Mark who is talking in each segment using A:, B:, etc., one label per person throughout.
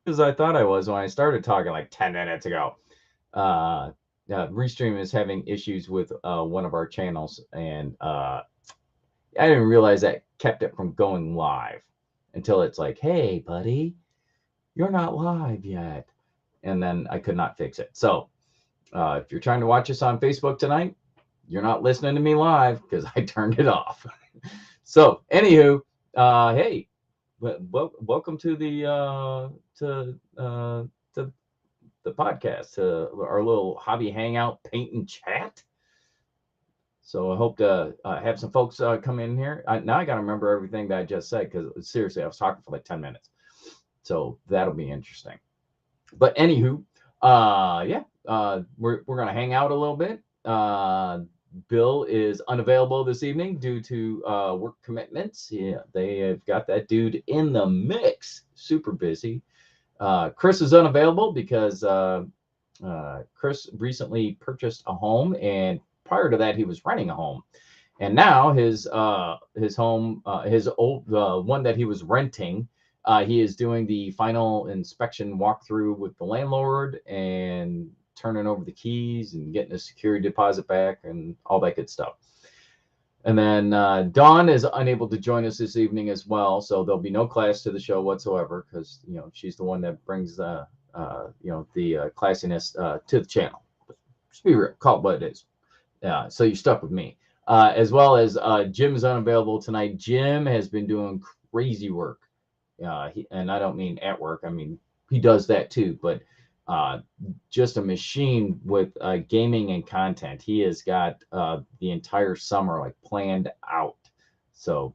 A: as I thought I was when I started talking like 10 minutes ago. Uh, Restream is having issues with one of our channels, and I didn't realize that kept it from going live until it's like, hey, buddy, you're not live yet. And then I could not fix it. So if you're trying to watch us on Facebook tonight, you're not listening to me live because I turned it off. So, anywho, hey, welcome to to the podcast, to our little hobby hangout, paint and chat. So I hope to have some folks come in here. Now I got to remember everything that I just said because seriously, I was talking for like 10 minutes. So that'll be interesting. But anywho, yeah, we're gonna hang out a little bit. Bill is unavailable this evening due to work commitments. Yeah, they have got that dude in the mix, super busy. Chris is unavailable because Chris recently purchased a home, and prior to that, he was renting a home. And now his home, his old one that he was renting, he is doing the final inspection walkthrough with the landlord and turning over the keys and getting a security deposit back and all that good stuff. And then Dawn is unable to join us this evening as well, so there'll be no class to the show whatsoever because she's the one that brings the classiness to the channel. Just be real, call it what it is. So you're stuck with me. As well as Jim is unavailable tonight. Jim has been doing crazy work. And I don't mean at work. I mean, he does that too, but uh, just a machine with gaming and content. He has got the entire summer like planned out. So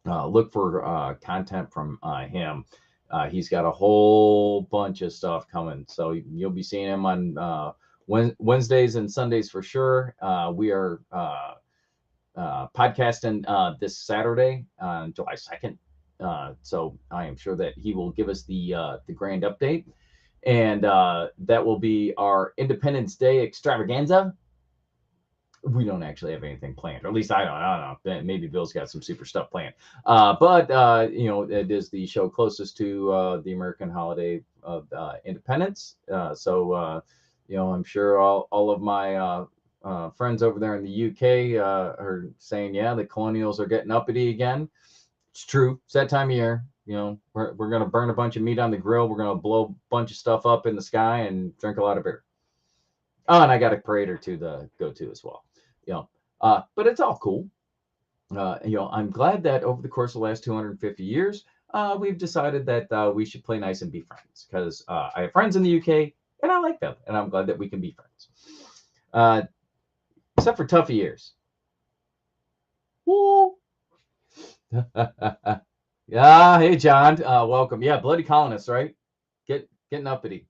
A: look for content from him. He's got a whole bunch of stuff coming. So you'll be seeing him on Wednesdays and Sundays for sure. We are podcasting this Saturday, July 2nd. So I am sure that he will give us the grand update. And that will be our Independence Day extravaganza. We don't actually have anything planned, or at least I don't know. Maybe Bill's got some super stuff planned. But it is the show closest to the American holiday of independence. I'm sure all of my friends over there in the UK are saying, yeah, the colonials are getting uppity again. It's true. It's that time of year. We're going to burn a bunch of meat on the grill. We're going to blow a bunch of stuff up in the sky and drink a lot of beer. Oh, and I got a parade or two to go to as well. But it's all cool. I'm glad that over the course of the last 250 years, we've decided that we should play nice and be friends because I have friends in the UK and I like them, and I'm glad that we can be friends. Uh, except for tougher years. Woo! Yeah, hey John, welcome. Yeah, bloody colonists, right? Getting uppity.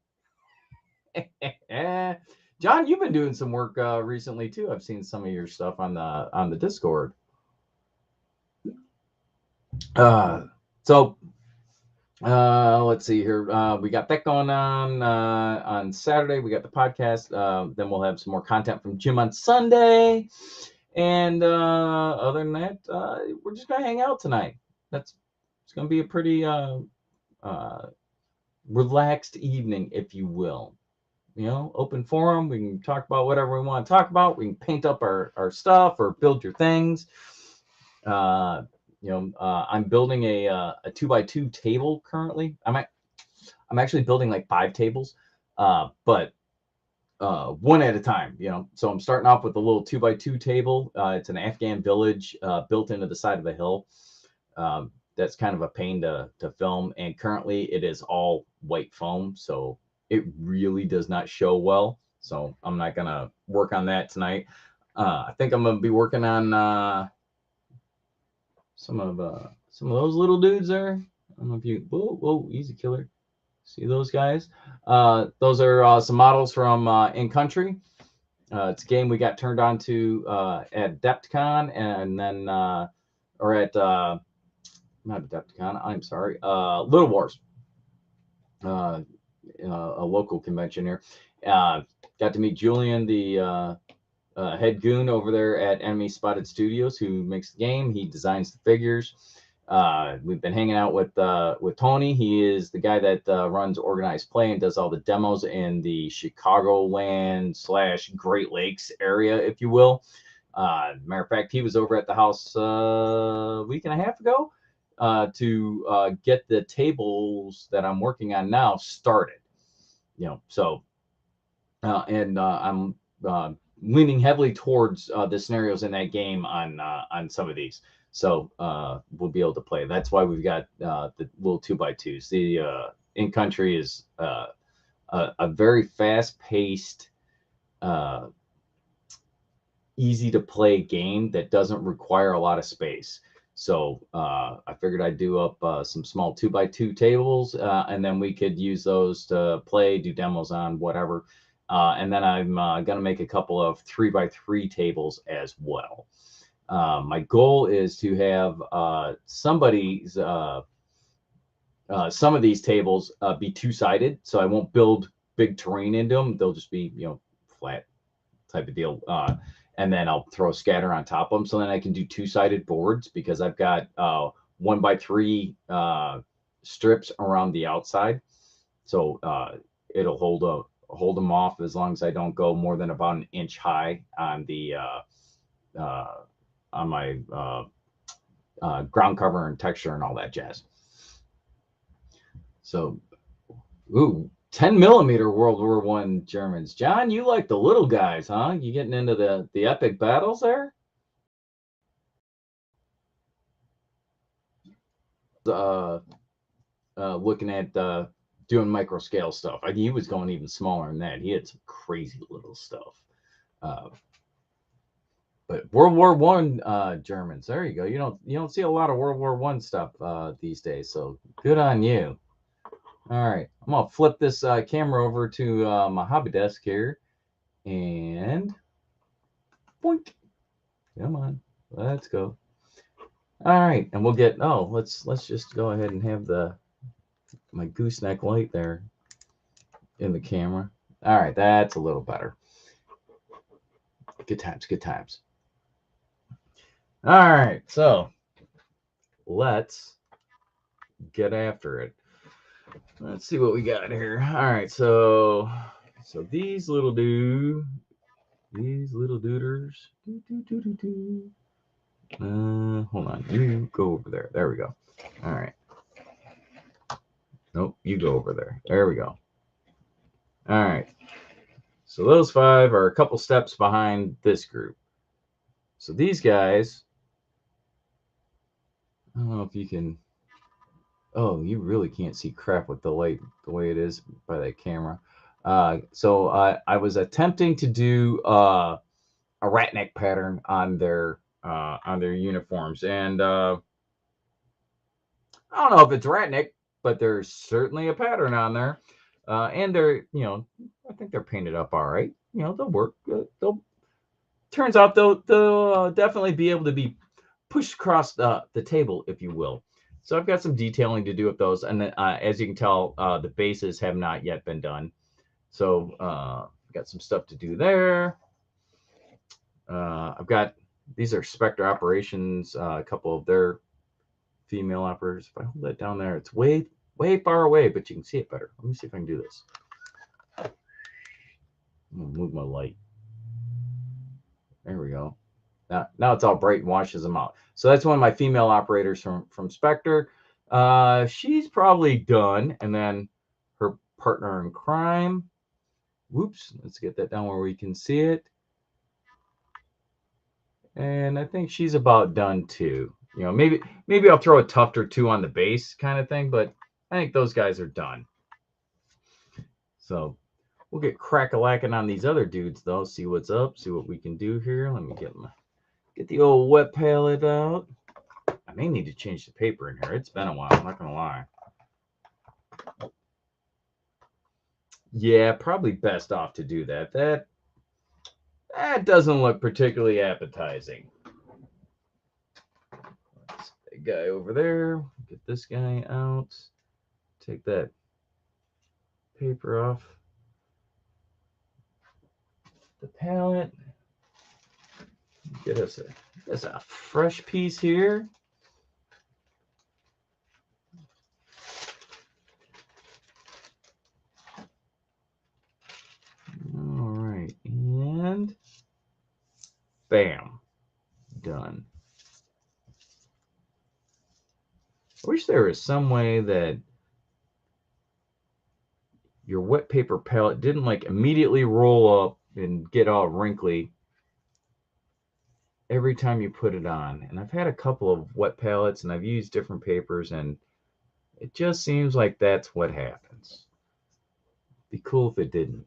A: John, you've been doing some work recently too. I've seen some of your stuff on the Discord. Uh, so let's see here. We got that going on Saturday. We got the podcast. Then we'll have some more content from Jim on Sunday. And other than that, we're just gonna hang out tonight. It's gonna be a pretty uh, relaxed evening, if you will. Open forum. We can talk about whatever we want to talk about. We can paint up our stuff or build your things. I'm building a 2x2 table currently. I'm actually building like 5 tables, but one at a time. So I'm starting off with a little 2x2 table. It's an Afghan village built into the side of a hill. That's kind of a pain to film, and currently it is all white foam, so it really does not show well. So I'm not gonna work on that tonight. I think I'm gonna be working on some of those little dudes there. I don't know if you whoa easy killer. See those guys? Those are some models from In Country. It's a game we got turned on to at DeptCon, and then or at not DeptCon. I'm sorry, Little Wars, a local convention here. Got to meet Julian, the head goon over there at Enemy Spotted Studios, who makes the game. He designs the figures. We've been hanging out with Tony. He is the guy that runs Organized Play and does all the demos in the Chicagoland / Great Lakes area, if you will. Matter of fact, he was over at the house a week and a half ago to get the tables that I'm working on now started. So and I'm leaning heavily towards the scenarios in that game on some of these. So we'll be able to play. That's why we've got the little 2x2s. The In Country is a very fast-paced, easy to play game that doesn't require a lot of space. So I figured I'd do up some small 2x2 tables, and then we could use those to play, do demos on, whatever. And then I'm going to make a couple of 3x3 tables as well. My goal is to have some of these tables be two-sided, so I won't build big terrain into them. They'll just be, flat type of deal. And then I'll throw a scatter on top of them, so then I can do two-sided boards, because I've got 1x3 strips around the outside. So it'll hold them off as long as I don't go more than about an inch high on the on my ground cover and texture and all that jazz. So, 10mm World War I Germans. John, you like the little guys, huh? You getting into the epic battles there? Looking at doing micro scale stuff. He was going even smaller than that. He had some crazy little stuff. But World War I Germans, there you go. You don't see a lot of World War I stuff these days, so good on you. All right, I'm gonna flip this camera over to my hobby desk here, and boink. Come on, let's go. All right, and we'll get. Oh, let's just go ahead and have my gooseneck light there in the camera. All right, that's a little better. Good times, good times. All right, so let's get after it. Let's see what we got here. All right, so these little dooders. Hold on, you go over there. There we go. All right. Nope, you go over there. There we go. All right. So those 5 are a couple steps behind this group. So these guys, I don't know if you can. Oh, you really can't see crap with the light the way it is by that camera. So I was attempting to do a rat neck pattern on their uniforms, and I don't know if it's rat neck, but there's certainly a pattern on there, and they're I think they're painted up all right. They'll work. Turns out they'll definitely be able to be pushed across the table, if you will. So I've got some detailing to do with those, and then, as you can tell, the bases have not yet been done. So I've got some stuff to do there. I've got, these are Spectre Operations, a couple of their female operators. If I hold that down there, it's way far away, but you can see it better. Let me see if I can do this. I'm gonna move my light. There we go. Now it's all bright and washes them out. So that's one of my female operators from Spectre. She's probably done. And then her partner in crime. Whoops. Let's get that down where we can see it. And I think she's about done too. Maybe I'll throw a tuft or two on the base kind of thing, but I think those guys are done. So we'll get crack-a-lacking on these other dudes though. See what's up. See what we can do here. Let me get the old wet palette out. I may need to change the paper in here. It's been a while, I'm not gonna lie. Yeah, probably best off to do that. That doesn't look particularly appetizing. Let's get that guy over there. Get this guy out. Take that paper off the palette. Get us a fresh piece here. Bam. Done. I wish there was some way that your wet paper palette didn't like immediately roll up and get all wrinkly every time you put it on. And I've had a couple of wet palettes and I've used different papers, and it just seems like that's what happens. Be cool if it didn't.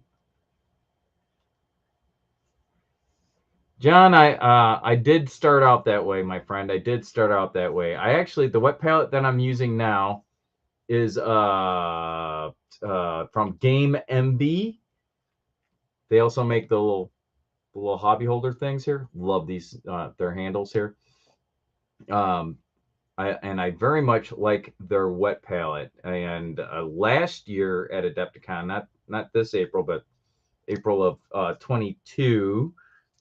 A: John, I did start out that way, my friend. I did start out that way. I actually, the wet palette that I'm using now is from Game MB. They also make the little hobby holder things here. Love these their handles here. I very much like their wet palette. And last year at Adepticon, not this April, but April of 22,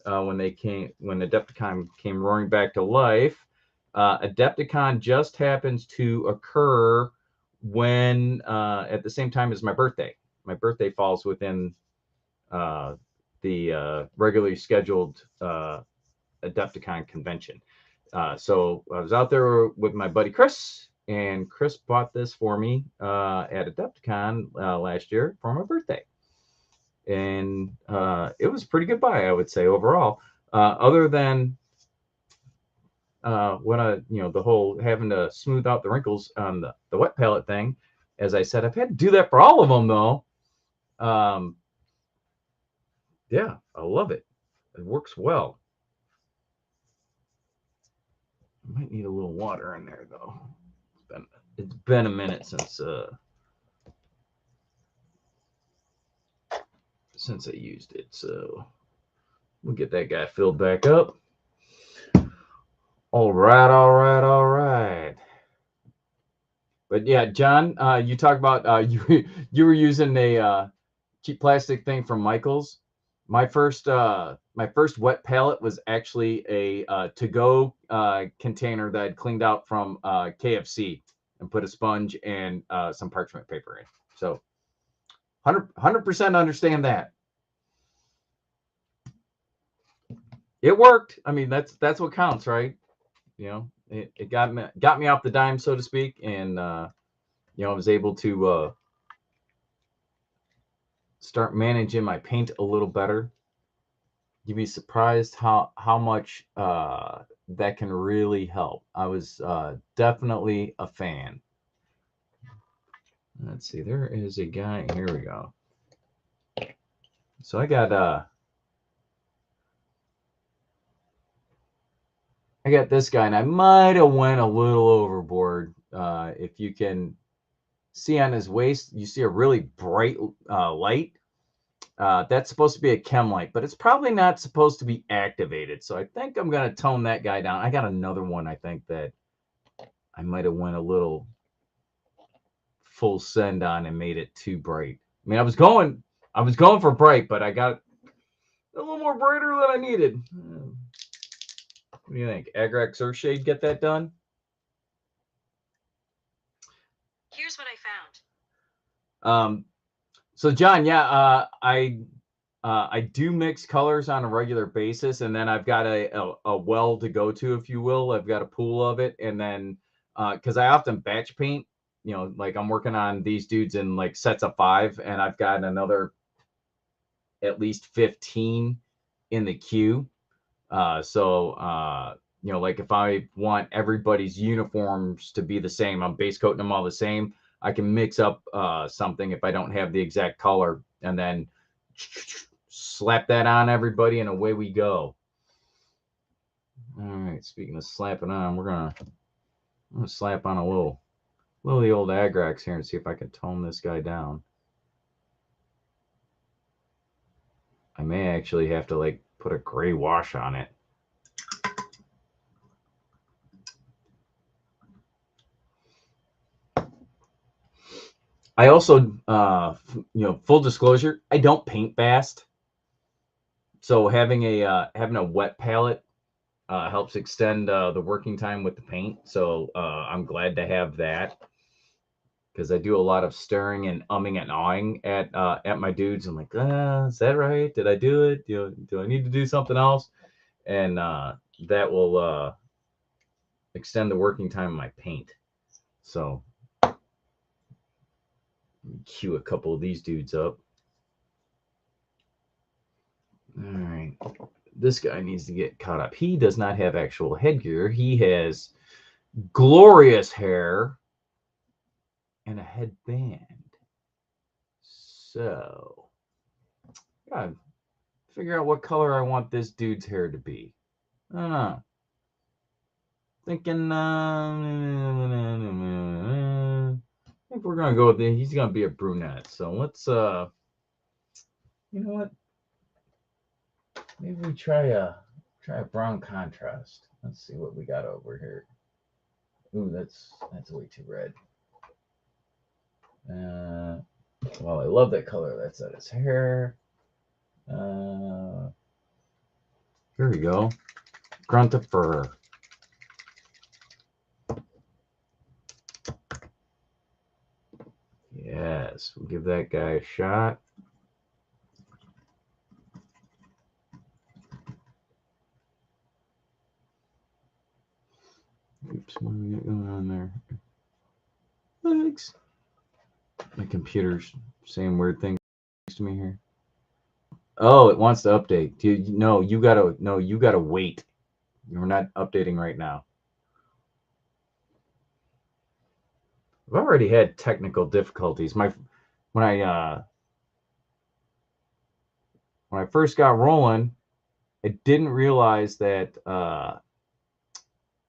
A: when Adepticon came roaring back to life. Adepticon just happens to occur when at the same time as my birthday. My birthday falls within the regularly scheduled Adepticon convention. So I was out there with my buddy Chris, and Chris bought this for me at Adepticon last year for my birthday. And it was a pretty good buy, I would say, overall. Other than the whole having to smooth out the wrinkles on the wet palette thing. As I said, I've had to do that for all of them, though. Yeah, I love it. It works well. I might need a little water in there, though. It's been a minute since I used it, so we'll get that guy filled back up. All right. But yeah, John, you talk about you were using a cheap plastic thing from Michaels. My first wet palette was actually a to-go container that I'd cleaned out from KFC and put a sponge and some parchment paper in. So 100% understand that. It worked. I mean, that's what counts, right? You know, it got me off the dime, so to speak, and I was able to start managing my paint a little better. You'd be surprised how much that can really help. I was definitely a fan. Let's see, there is a guy. Here we go. So I got this guy, and I might have went a little overboard. If you can see on his waist, you see a really bright light. That's supposed to be a chem light, but it's probably not supposed to be activated. So I think I'm going to tone that guy down. I got another one, I think, that I might have went a little full send on and made it too bright. I mean, I was going for bright, but I got a little more brighter than I needed. What do you think? Agrax Earthshade get that done?
B: Here's what I found.
A: So John, yeah, I do mix colors on a regular basis, and then I've got a well to go to, if you will. I've got a pool of it, and then because I often batch paint, like I'm working on these dudes in like sets of 5, and I've got another at least 15 in the queue. So like if I want everybody's uniforms to be the same, I'm base coating them all the same. I can mix up something if I don't have the exact color, and then slap that on everybody, and away we go. All right. Speaking of slapping on, I'm gonna slap on a little of the old Agrax here and see if I can tone this guy down. I may actually have to like put a gray wash on it. I also, full disclosure, I don't paint fast. So having a wet palette helps extend the working time with the paint. So I'm glad to have that, because I do a lot of stirring and umming and awing at my dudes. I'm like, is that right? Did I do it? Do I need to do something else? and that will extend the working time of my paint. So cue a couple of these dudes up. All right. This guy needs to get caught up. He does not have actual headgear. He has glorious hair and a headband. So, gotta figure out what color I want this dude's hair to be. I don't know. Thinking, I think we're gonna go with the, he's gonna be a brunette. So let's, you know what? Maybe we try a brown contrast. Let's see what we got over here. Ooh, that's way too red. Well, I love that color. That's on his hair. Here we go. Grunt of fur. Yes, we'll give that guy a shot. Oops, what do we got going on there? Thanks. My computer's saying weird things to me here. Oh, it wants to update. You gotta wait. We're not updating right now. I've already had technical difficulties. When I first got rolling, I didn't realize that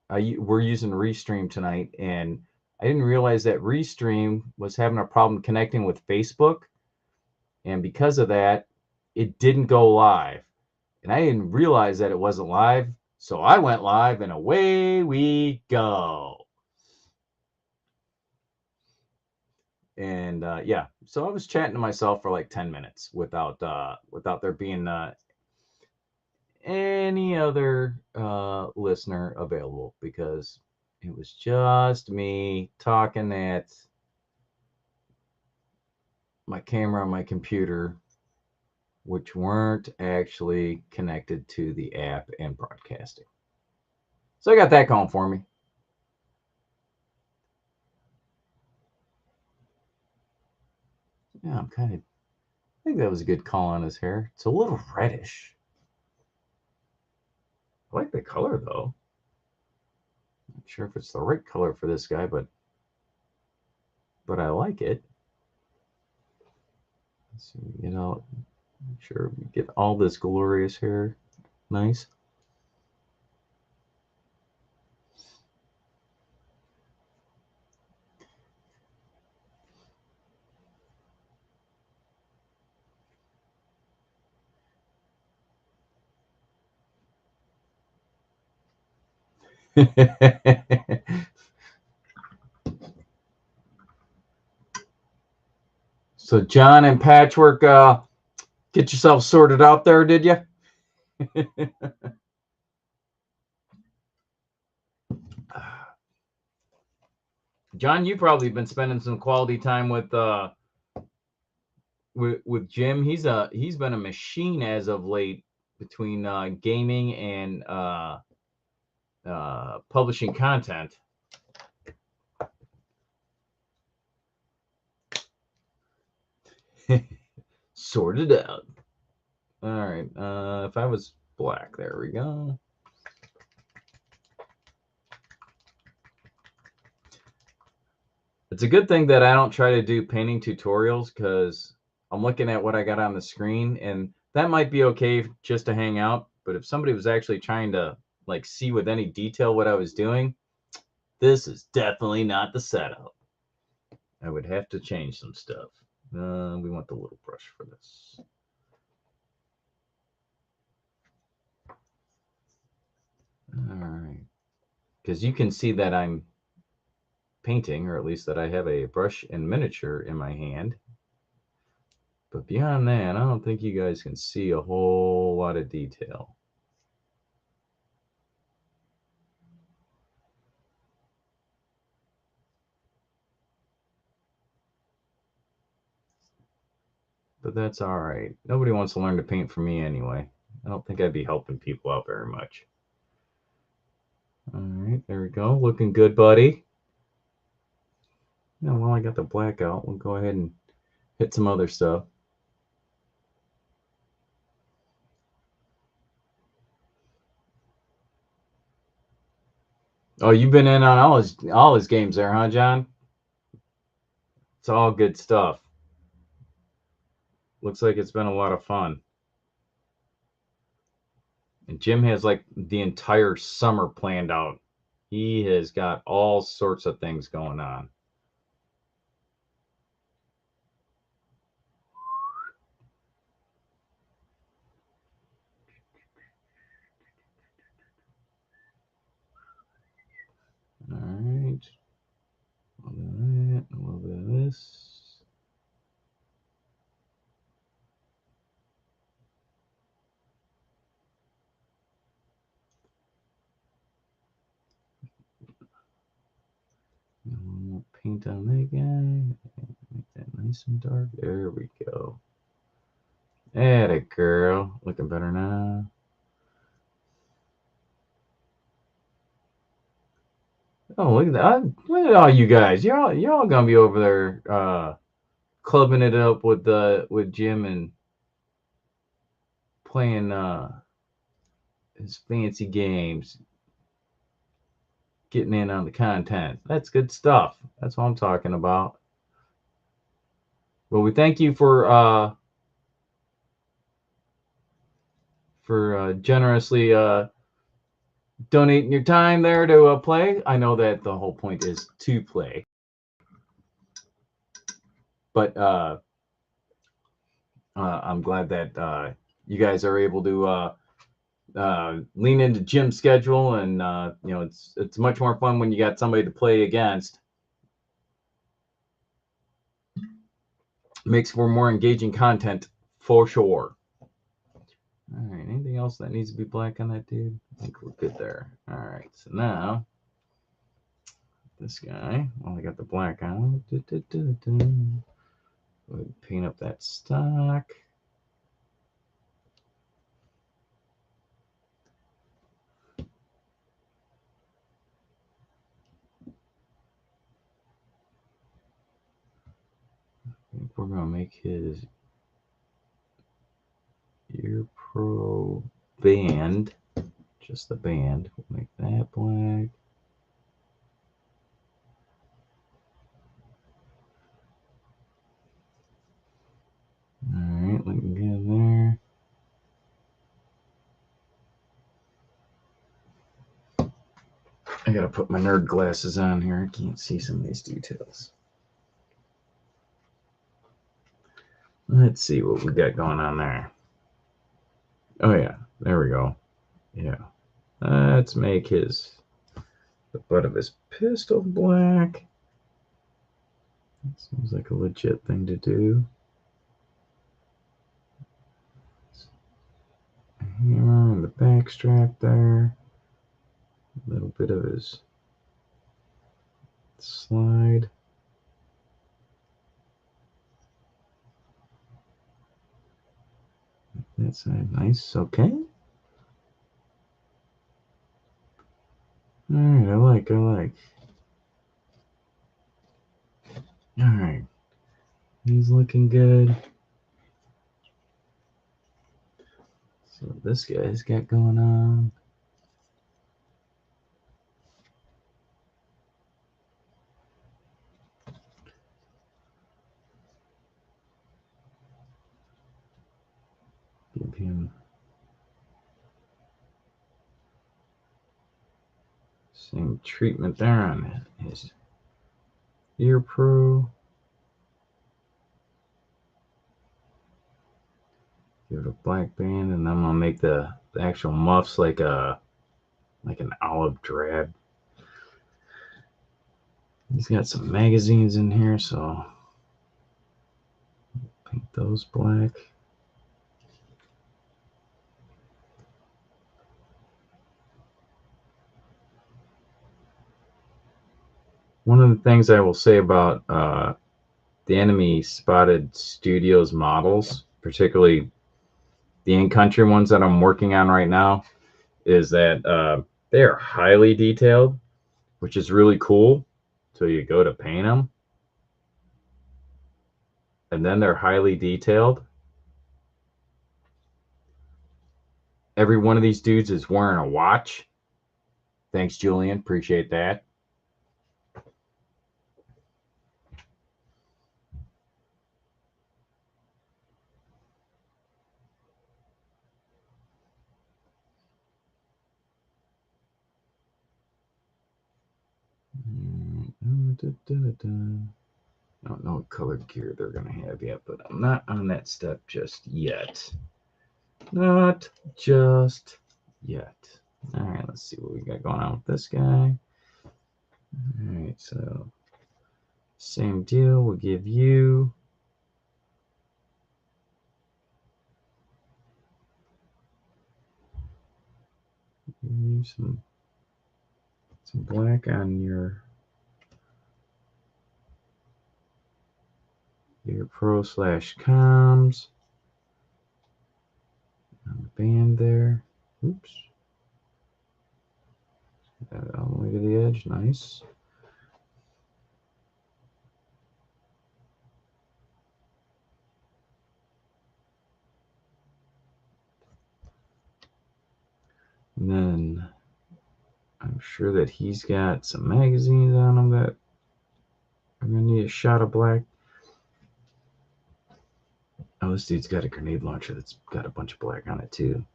A: we're using Restream tonight, and I didn't realize that Restream was having a problem connecting with Facebook, and because of that, it didn't go live. And I didn't realize that it wasn't live, so I went live, and away we go. And yeah, so I was chatting to myself for like 10 minutes without there being any other listener available, because it was just me talking at my camera on my computer, which weren't actually connected to the app and broadcasting. So I got that going for me. Yeah, I think that was a good call on his hair. It's a little reddish. I like the color though. Not sure if it's the right color for this guy, but I like it. Let's see, make sure we get all this glorious hair. Nice. So John and Patchwork, get yourself sorted out there, did you? John, you've probably been spending some quality time with Jim. He's been a machine as of late between gaming and publishing content. Sorted out. All right. If I was black, there we go. It's a good thing that I don't try to do painting tutorials, because I'm looking at what I got on the screen, and that might be okay just to hang out. But if somebody was actually trying to like see with any detail what I was doing, this is definitely not the setup. I would have to change some stuff. We want the little brush for this. All right. Because you can see that I'm painting, or at least that I have a brush and miniature in my hand. But beyond that, I don't think you guys can see a whole lot of detail. But that's all right. Nobody wants to learn to paint for me anyway. I don't think I'd be helping people out very much. All right, there we go. Looking good, buddy. Yeah, well, I got the blackout. We'll go ahead and hit some other stuff. Oh, you've been in on all his games there, huh, John? It's all good stuff. Looks like it's been a lot of fun. And Jim has like the entire summer planned out. He has got all sorts of things going on. All right. A little bit of that, a little bit of this. Paint on that guy. Make that nice and dark. There we go. Atta girl. Looking better now. Oh, look at that. Look at all you guys. You're all gonna be over there clubbing it up with Jim and playing his fancy games. Getting in on the content. That's good stuff. That's what I'm talking about. Well, we thank you for generously donating your time there to play. I know that the whole point is to play, but I'm glad that you guys are able to lean into Jim's schedule, and you know, it's much more fun when you got somebody to play against. Makes for more engaging content for sure. All right, anything else that needs to be black on that dude? I think we're good there. All right, so now this guy, well, I got the black on. We'll paint up that stock. I think we're gonna make his Ear Pro band, just the band. We'll make that black. All right, looking good there. I gotta put my nerd glasses on here. I can't see some of these details. Let's see what we got going on there. Oh yeah, there we go. Yeah, let's make the butt of his pistol black. That seems like a legit thing to do. Hammer and the back strap there. A little bit of his slide. That's nice. Okay. All right, I like. All right. He's looking good. So this guy's got going on. Give him same treatment there on his Ear Pro. Give it a black band, and I'm gonna make the actual muffs like an olive drab. He's got some magazines in here, so paint those black. One of the things I will say about the Enemy Spotted Studios models, particularly the in-country ones that I'm working on right now is that they are highly detailed, which is really cool. So you go to paint them, and then they're highly detailed. Every one of these dudes is wearing a watch. Thanks, Julian. Appreciate that. I don't know what color gear they're going to have yet, but I'm not on that step just yet. Not just yet. All right, let's see what we got going on with this guy. All right, so same deal. We'll give you some black on your pro/comms on the band there. Oops. That all the way to the edge. Nice. And then I'm sure that he's got some magazines on him that are going to need a shot of black. Oh, this dude's got a grenade launcher that's got a bunch of black on it too.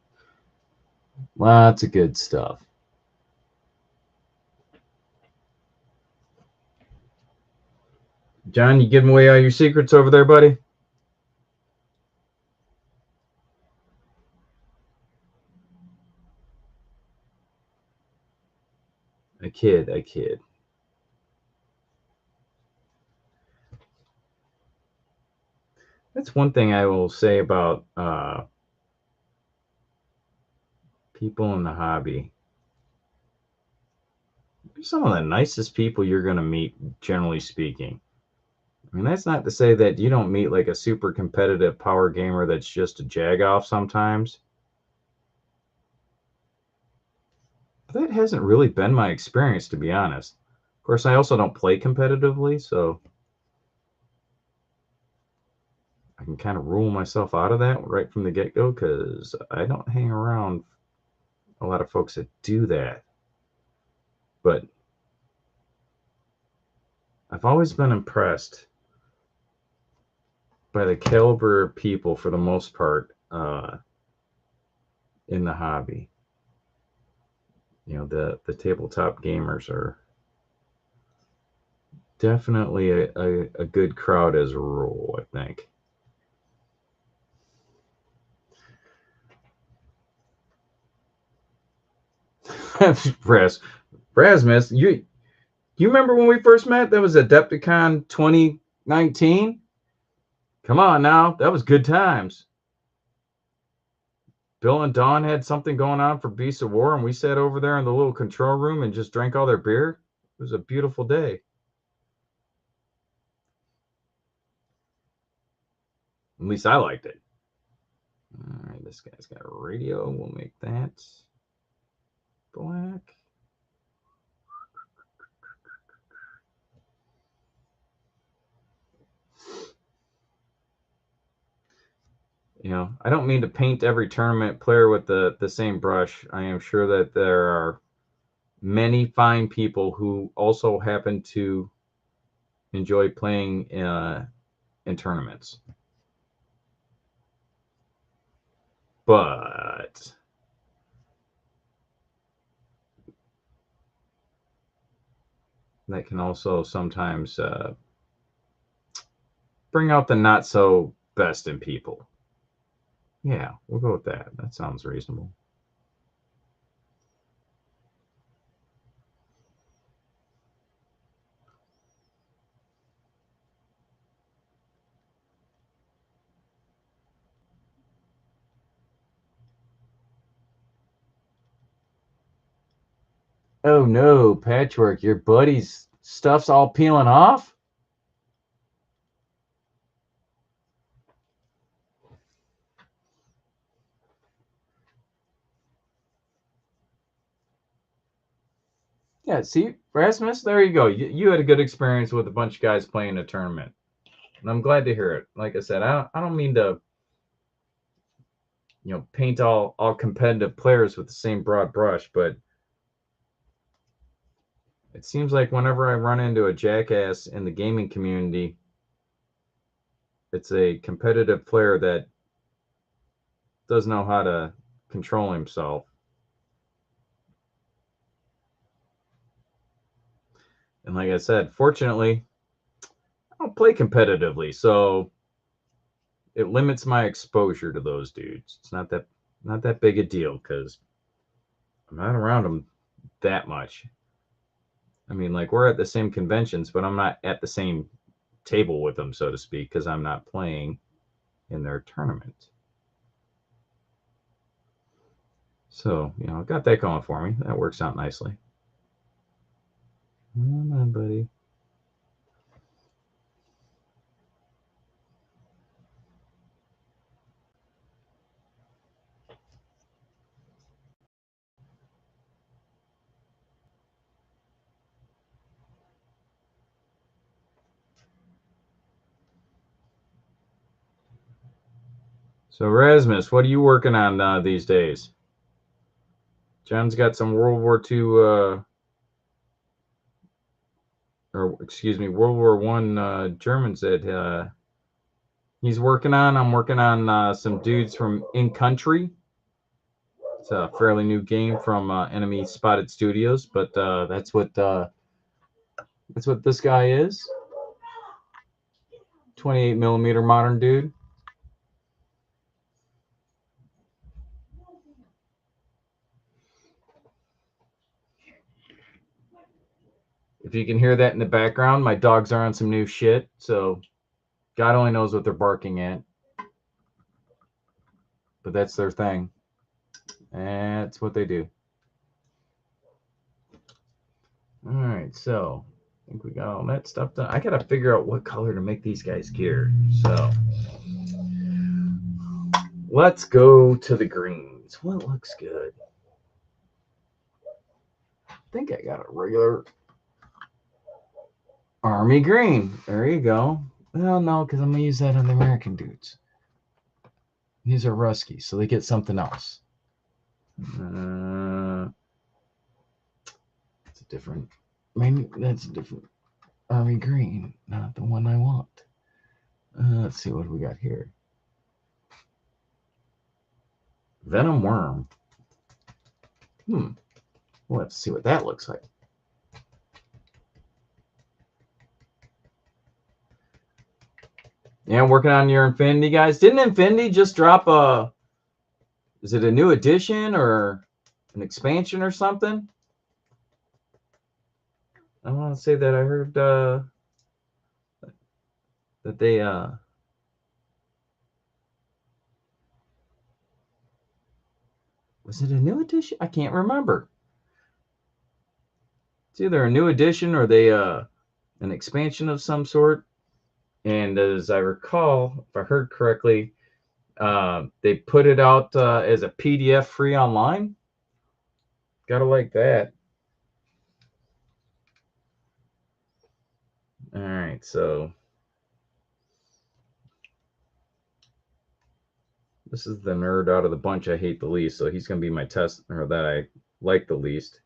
A: Lots of good stuff. John, you giving away all your secrets over there, buddy? I kid. That's one thing I will say about people in the hobby. They're some of the nicest people you're going to meet, generally speaking. I mean, that's not to say that you don't meet like a super competitive power gamer that's just a jag-off sometimes. But that hasn't really been my experience, to be honest. Of course, I also don't play competitively, so I can kind of rule myself out of that right from the get-go because I don't hang around a lot of folks that do that. But I've always been impressed by the caliber of people, for the most part, in the hobby. You know, the tabletop gamers are definitely a good crowd as a rule, I think. Rasmus, you remember when we first met? That was Adepticon 2019. Come on now, that was good times. Bill and Dawn had something going on for Beasts of War, and we sat over there in the little control room and just drank all their beer. It was a beautiful day. At least I liked it. All right, this guy's got a radio. We'll make that black. You know, I don't mean to paint every tournament player with the same brush. I am sure that there are many fine people who also happen to enjoy playing in tournaments. But that can also sometimes bring out the not so best in people. Yeah, we'll go with that. That sounds reasonable. Oh no, Patchwork, your buddy's stuff's all peeling off? Yeah, see, Rasmus, there you go. You had a good experience with a bunch of guys playing a tournament. And I'm glad to hear it. Like I said, I don't mean to, paint all competitive players with the same broad brush, but it seems like whenever I run into a jackass in the gaming community, it's a competitive player that doesn't know how to control himself. And like I said, fortunately, I don't play competitively, so it limits my exposure to those dudes. It's not that big a deal because I'm not around them that much. I mean, like, we're at the same conventions, but I'm not at the same table with them, so to speak, because I'm not playing in their tournament. So, got that going for me. That works out nicely. Come on, buddy. So, Rasmus, what are you working on these days? John's got some World War II, or excuse me, World War I Germans that he's working on. I'm working on some dudes from In Country. It's a fairly new game from Enemy Spotted Studios, but that's what this guy is. 28 millimeter modern dude. If you can hear that in the background, my dogs are on some new shit, so God only knows what they're barking at. But that's their thing. That's what they do. All right, so I think we got all that stuff done. I gotta figure out what color to make these guys gear. So let's go to the greens. What looks good? I think I got a regular army green. There you go. Well, no, because I'm gonna use that on the American dudes. These are Ruskies, so they get something else. It's a different. Maybe that's a different army green, not the one I want. Let's see what we got here. Venom worm. We'll have to see what that looks like. Yeah, I'm working on your Infinity, guys. Didn't Infinity just drop a... Is it a new edition or an expansion or something? I want to say that I heard that they... Was it a new edition? I can't remember. It's either a new edition or they an expansion of some sort. And as I recall, if I heard correctly, they put it out as a PDF free online. Gotta like that. All right, so this is the nerd out of the bunch I hate the least, so he's gonna be my test, or that I like the least.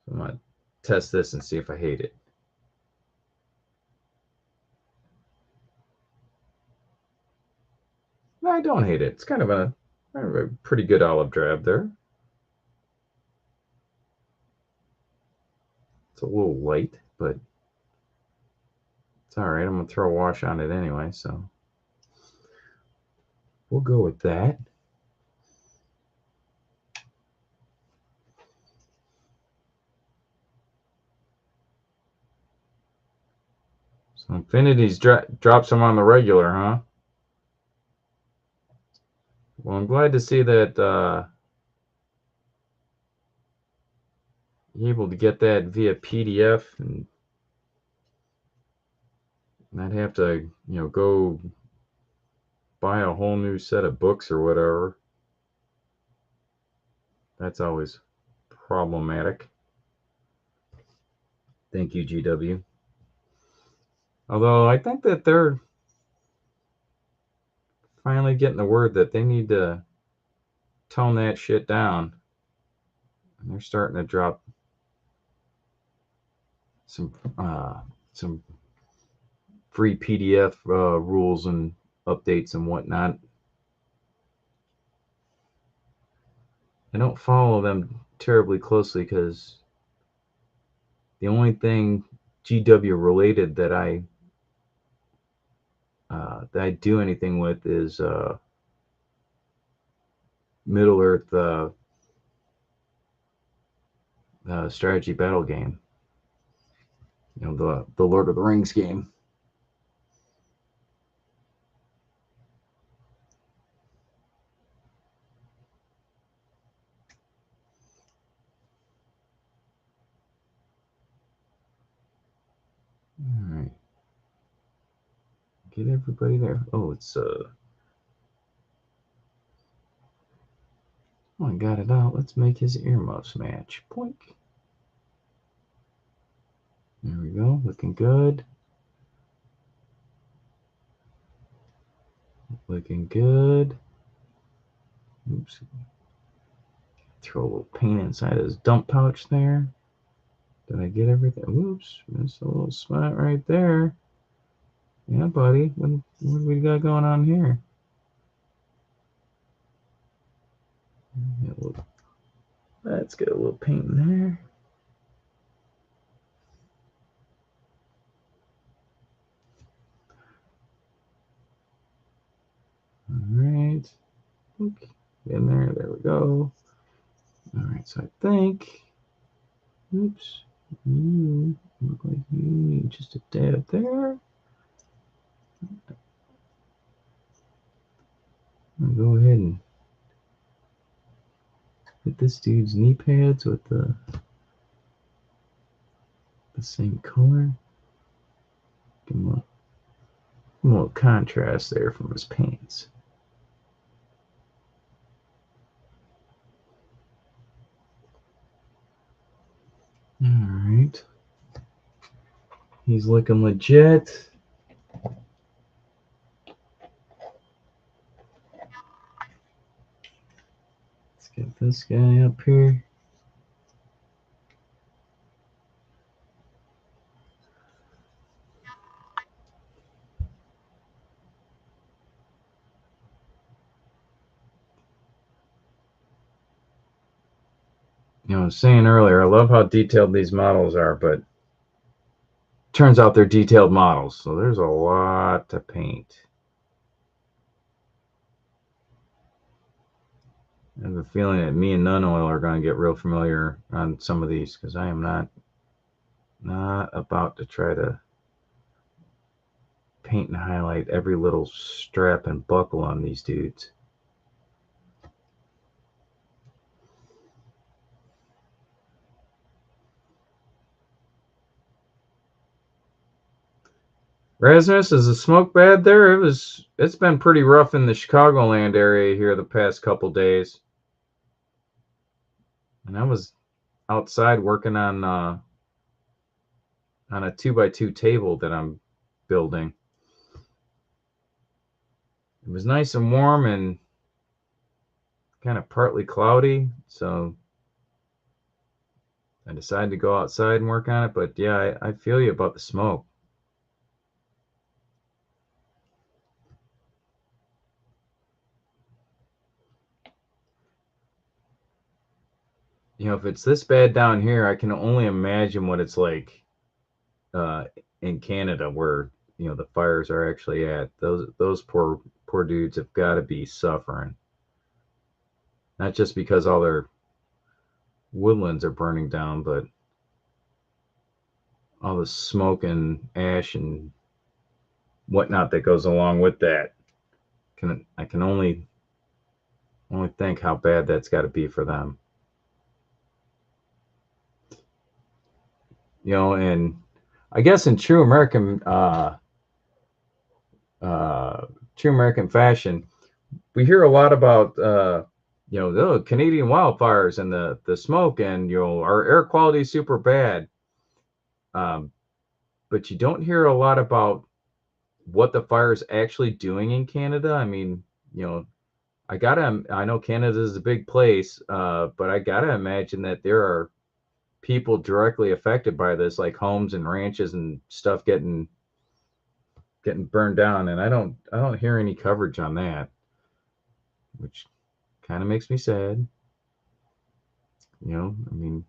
A: So I'm gonna test this and see if I hate it. No, I don't hate it. It's kind of a pretty good olive drab there. It's a little light, but it's all right. I'm gonna throw a wash on it anyway, so we'll go with that. So Infinity's drops them on the regular, huh? Well, I'm glad to see that you're able to get that via PDF and not have to, go buy a whole new set of books or whatever. That's always problematic. Thank you, GW. Although I think that they're finally getting the word that they need to tone that shit down. And they're starting to drop some free PDF rules and updates and whatnot. I don't follow them terribly closely because the only thing GW related that I do anything with is Middle Earth strategy battle game. You know, the Lord of the Rings game. All right. Get everybody there. Oh, it's oh, I got it out. Let's make his earmuffs match. Poink. There we go. Looking good. Looking good. Oops. Throw a little paint inside his dump pouch there. Did I get everything? Whoops. Missed a little spot right there. Yeah, buddy. What do we got going on here? Let's get a little paint in there. All right. In there. There we go. All right. So I think. Oops. You look like you need just a dab there. I'll go ahead and hit this dude's knee pads with the same color. Give him a little contrast there from his pants. All right. He's looking legit. Let's get this guy up here. You know, I was saying earlier, I love how detailed these models are, but turns out they're detailed models, so there's a lot to paint. I have a feeling that me and Nun Oil are going to get real familiar on some of these because I am not about to try to paint and highlight every little strap and buckle on these dudes. Rasmus, is the smoke bad there? It's been pretty rough in the Chicagoland area here the past couple days. And I was outside working on a 2x2 table that I'm building. It was nice and warm and kind of partly cloudy, so I decided to go outside and work on it. But yeah, I feel you about the smoke. You know, if it's this bad down here, I can only imagine what it's like in Canada, where the fires are actually at. Those poor dudes have got to be suffering. Not just because all their woodlands are burning down, but all the smoke and ash and whatnot that goes along with that. I can only think how bad that's got to be for them. And I guess in true American fashion, we hear a lot about the Canadian wildfires and the smoke, and our air quality is super bad. But you don't hear a lot about what the fire is actually doing in Canada. I mean, I know Canada is a big place, but I gotta imagine that there are people directly affected by this, like homes and ranches and stuff getting burned down, and I don't hear any coverage on that, which kind of makes me sad. I mean,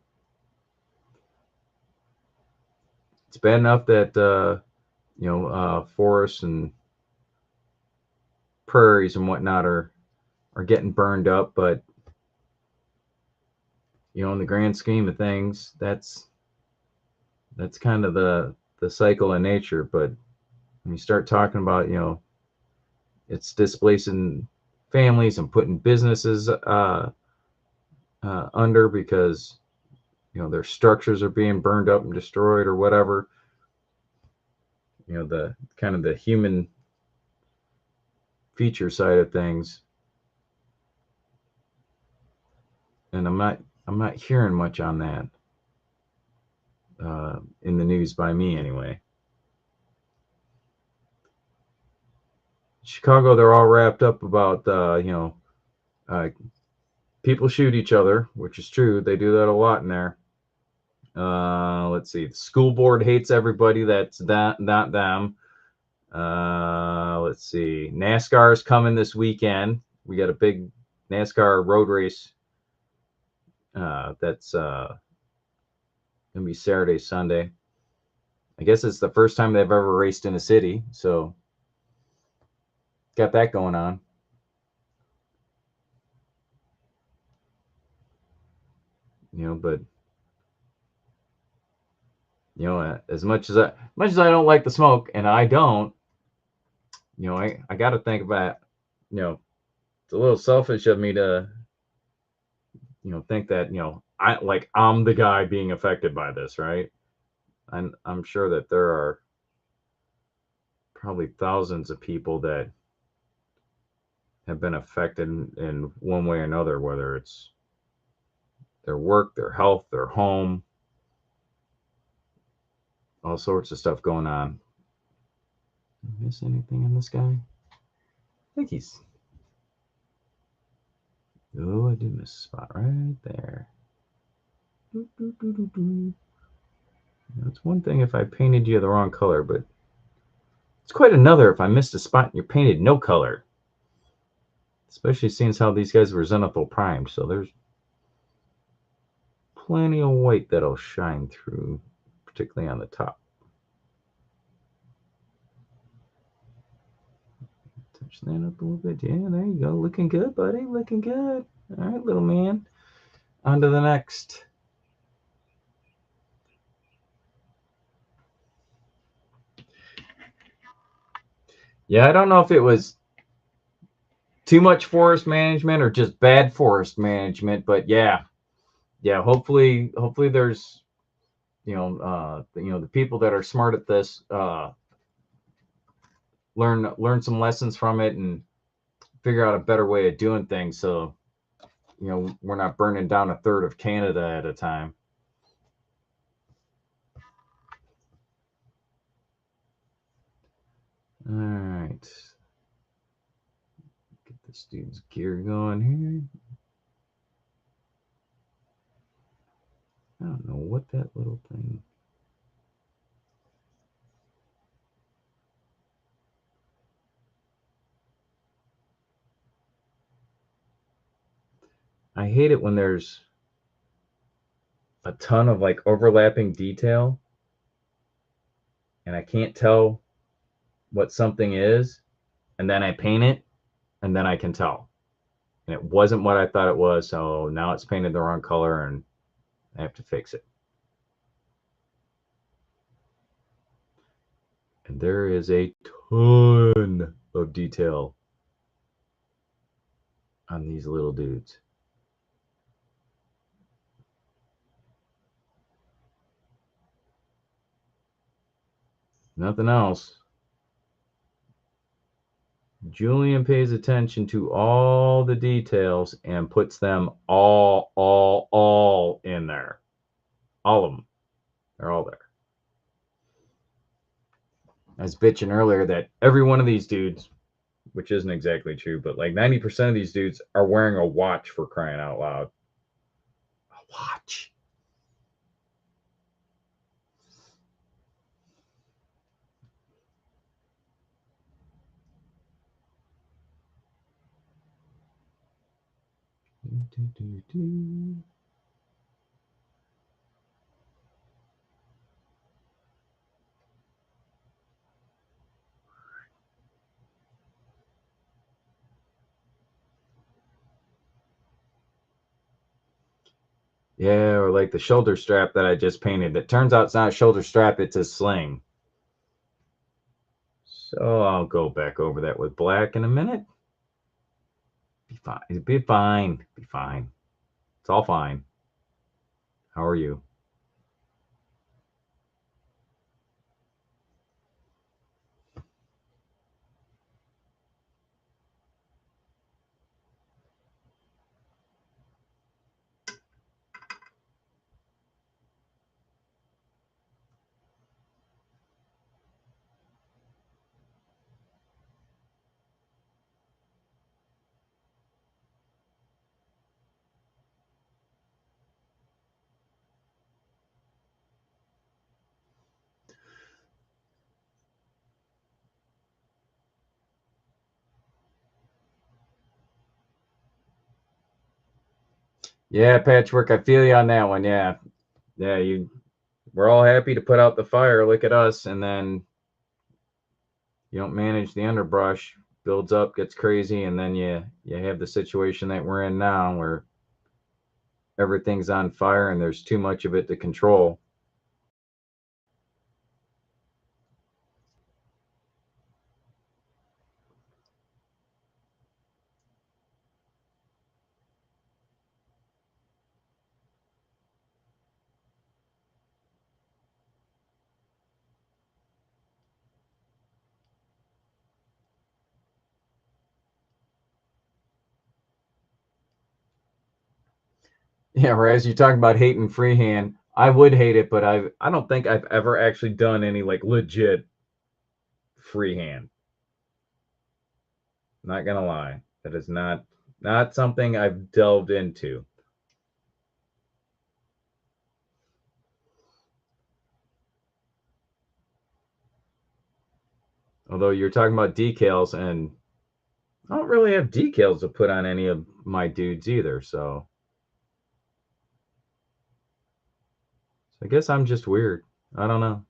A: it's bad enough that forests and prairies and whatnot are getting burned up, but in the grand scheme of things, that's kind of the cycle of nature. But when you start talking about, it's displacing families and putting businesses under because their structures are being burned up and destroyed or whatever. The kind of the human feature side of things, and I'm not hearing much on that in the news by me anyway. Chicago, they're all wrapped up about people shoot each other, which is true. They do that a lot in there. Let's see. The school board hates everybody that's not them. Let's see. NASCAR is coming this weekend. We got a big NASCAR road race. That's gonna be Saturday, Sunday. I guess it's the first time they've ever raced in a city, so got that going on. But as much as I don't like the smoke, and I don't, I got to think about, it's a little selfish of me to, think that, I'm the guy being affected by this, right? And I'm sure that there are probably thousands of people that have been affected in one way or another, whether it's their work, their health, their home, all sorts of stuff going on. Did I miss anything in this guy? I think he's. Oh, I did miss a spot right there. It's one thing if I painted you the wrong color, but it's quite another if I missed a spot and you're painted no color. Especially seeing how these guys were zenithal primed, so there's plenty of white that'll shine through, particularly on the top. Touch that up a little bit. Yeah, there you go. Looking good, buddy. Looking good. All right, little man. On to the next. Yeah, I don't know if it was too much forest management or just bad forest management, but yeah. Hopefully there's the people that are smart at this learn some lessons from it and figure out a better way of doing things, so we're not burning down a third of Canada at a time. All right, get this dude's gear going here. I don't know what that little thing. I hate it when there's a ton of like overlapping detail and I can't tell what something is, and then I paint it and then I can tell. And it wasn't what I thought it was, so now it's painted the wrong color and I have to fix it. And there is a ton of detail on these little dudes. Nothing else. Julian pays attention to all the details and puts them all in there. All of them. They're all there. I was bitching earlier that every one of these dudes, which isn't exactly true, but like 90% of these dudes are wearing a watch, for crying out loud. A watch. Yeah, or like the shoulder strap that I just painted. That turns out it's not a shoulder strap, it's a sling. So I'll go back over that with black in a minute. Be fine. Be fine. Be fine. It's all fine. How are you? Yeah, Patchwork, I feel you on that one. Yeah. Yeah, we're all happy to put out the fire. Look at us. And then you don't manage the underbrush, builds up, gets crazy, and then you have the situation that we're in now where everything's on fire and there's too much of it to control. Yeah, whereas you talking about hating freehand, I would hate it, but I don't think I've ever actually done any like legit freehand. Not gonna lie. That is not something I've delved into. Although you're talking about decals, and I don't really have decals to put on any of my dudes either, so I guess I'm just weird. I don't know.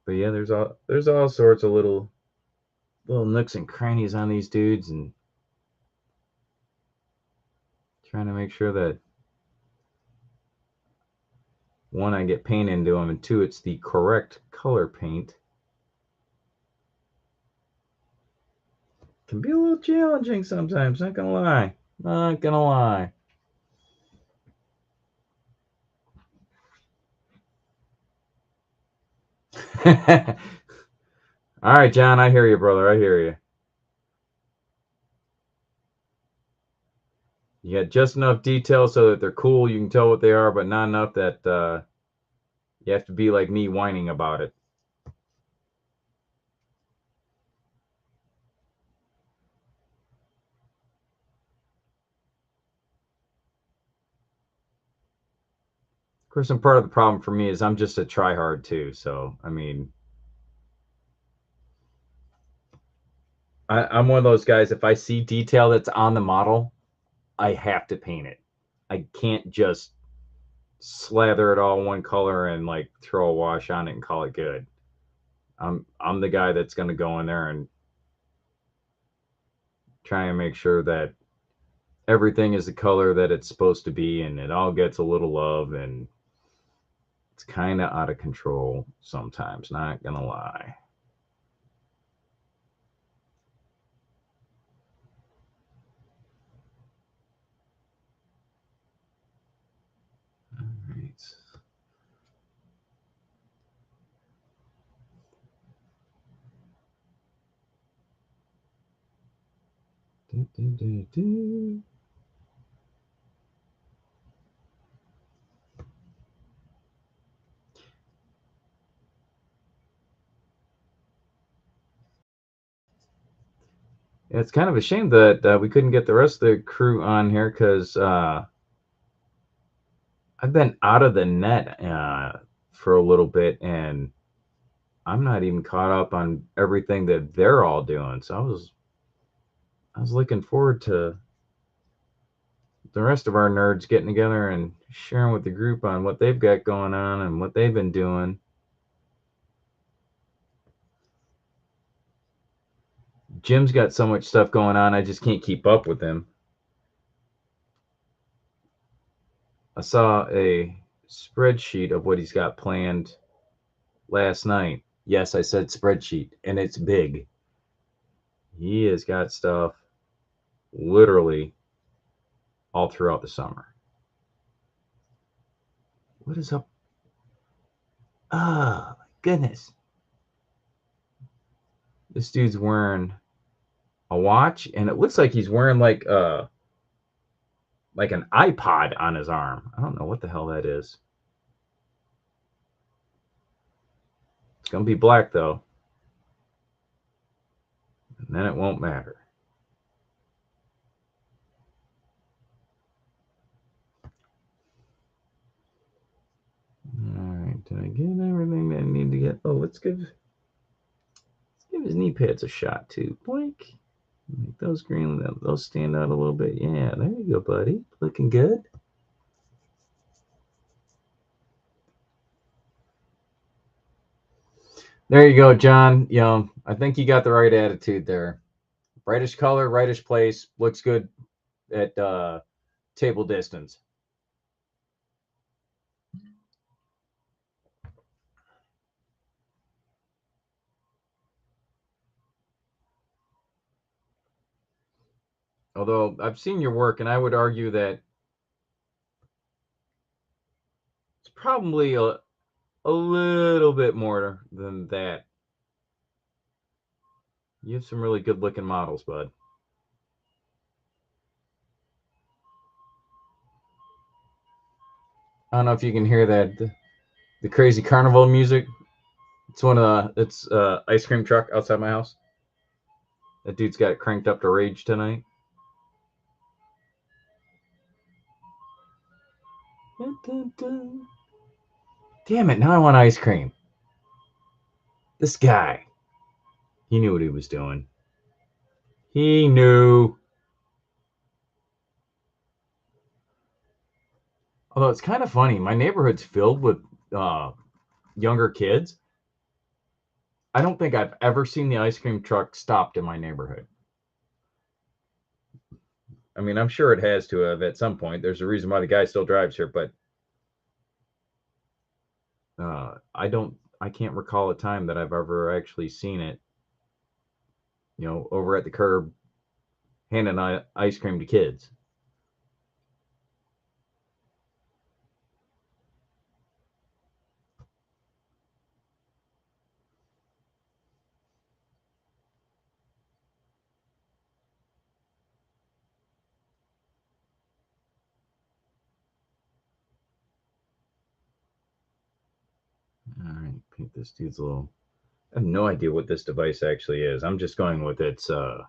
A: But yeah, there's all sorts of little nooks and crannies on these dudes, and trying to make sure that one, I get paint into them, and two, it's the correct color paint. Can be a little challenging sometimes, not gonna lie. Not gonna lie. All right, John, I hear you, brother. I hear you. You got just enough detail so that they're cool, you can tell what they are, but not enough that you have to be like me whining about it. Of course, and part of the problem for me is I'm just a tryhard too. So, I mean, I'm one of those guys, if I see detail that's on the model, I have to paint it. I can't just slather it all one color and like throw a wash on it and call it good. I'm the guy that's going to go in there and try and make sure that everything is the color that it's supposed to be and it all gets a little love, and it's kind of out of control sometimes, not going to lie. right. It's kind of a shame that we couldn't get the rest of the crew on here because I've been out of the net for a little bit, and I'm not even caught up on everything that they're all doing. So I was looking forward to the rest of our nerds getting together and sharing with the group on what they've got going on and what they've been doing. Jim's got so much stuff going on, I just can't keep up with him. I saw a spreadsheet of what he's got planned last night. Yes, I said spreadsheet, and it's big. He has got stuff literally all throughout the summer. What is up? Oh, my goodness. This dude's wearing a watch, and it looks like he's wearing like an iPod on his arm. I don't know what the hell that is. It's going to be black, though. And then it won't matter. All right, did I get everything that I need to get? Oh, let's give his knee pads a shot, too. Blink. Make those green, those stand out a little bit. Yeah, there you go, buddy. Looking good. There you go, John. You know, I think you got the right attitude there. Rightish color, rightish place. Looks good at table distance. Although I've seen your work, and I would argue that it's probably a little bit more than that. You have some really good looking models, bud. I don't know if you can hear that the crazy carnival music. It's it's ice cream truck outside my house. That dude's got it cranked up to rage tonight. Dun, dun, dun. Damn it, now I want ice cream. This guy. He knew what he was doing. He knew. Although it's kind of funny, my neighborhood's filled with younger kids. I don't think I've ever seen the ice cream truck stopped in my neighborhood. I mean, I'm sure it has to have at some point. There's a reason why the guy still drives here, but I can't recall a time that I've ever actually seen it, you know, over at the curb handing ice cream to kids. All right, paint this dude's little. I have no idea what this device actually is. I'm just going with it's an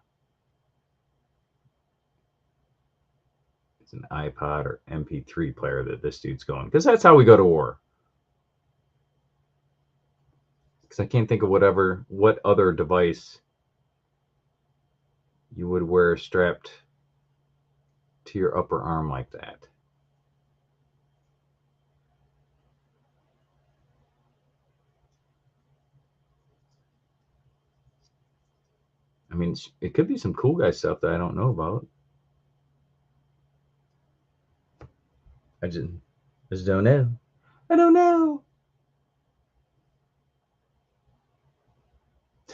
A: iPod or MP3 player that this dude's going, because that's how we go to war. Because I can't think of what other device you would wear strapped to your upper arm like that. I mean, it could be some cool guy stuff that I don't know about. I just don't know. I don't know.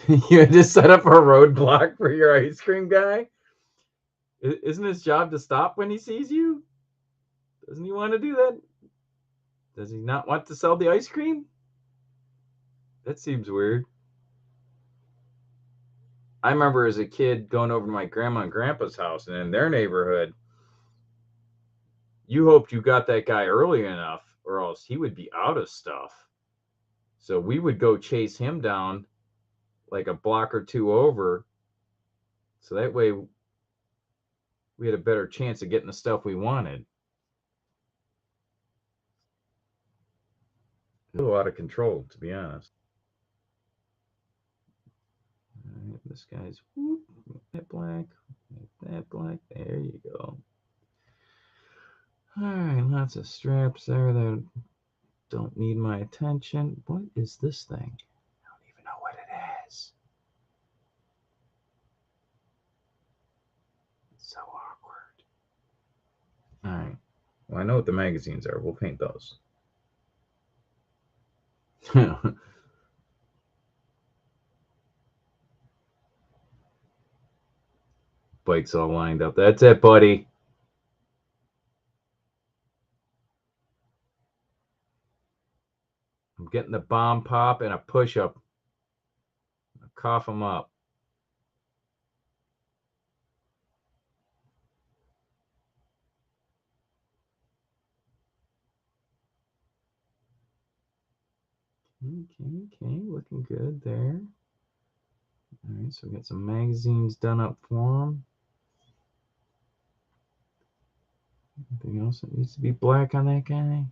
A: You had to set up a roadblock for your ice cream guy? Isn't his job to stop when he sees you? Doesn't he want to do that? Does he not want to sell the ice cream? That seems weird. I remember as a kid going over to my grandma and grandpa's house, and in their neighborhood, you hoped you got that guy early enough, or else he would be out of stuff. So we would go chase him down like a block or two over. So that way we had a better chance of getting the stuff we wanted. A little out of control, to be honest. All right, this guy's that black, that black. There you go. All right, lots of straps there that don't need my attention. What is this thing? I don't even know what it is. It's so awkward. All right. Well, I know what the magazines are. We'll paint those. Bike's all lined up. That's it, buddy. I'm getting the bomb pop and a push-up. Cough him up. Okay, looking good there. All right, so we got some magazines done up for him. Anything else that needs to be black on that guy? I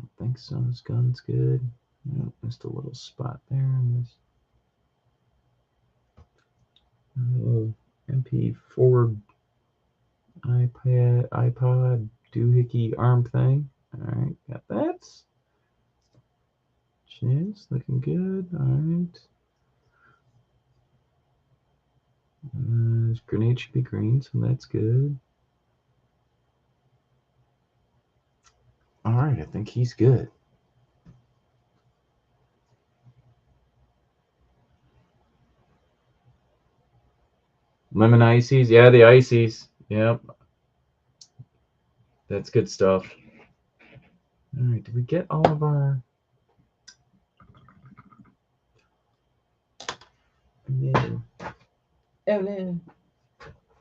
A: don't think so. His gun's good. Oh, missed a little spot there on this. Little MP4 iPod doohickey arm thing. All right, got that. Chins looking good. All right. His grenade should be green, so that's good. All right, I think he's good. Lemon ices, yeah, the ices. Yep. That's good stuff. All right, did we get all of our... No. Oh, no.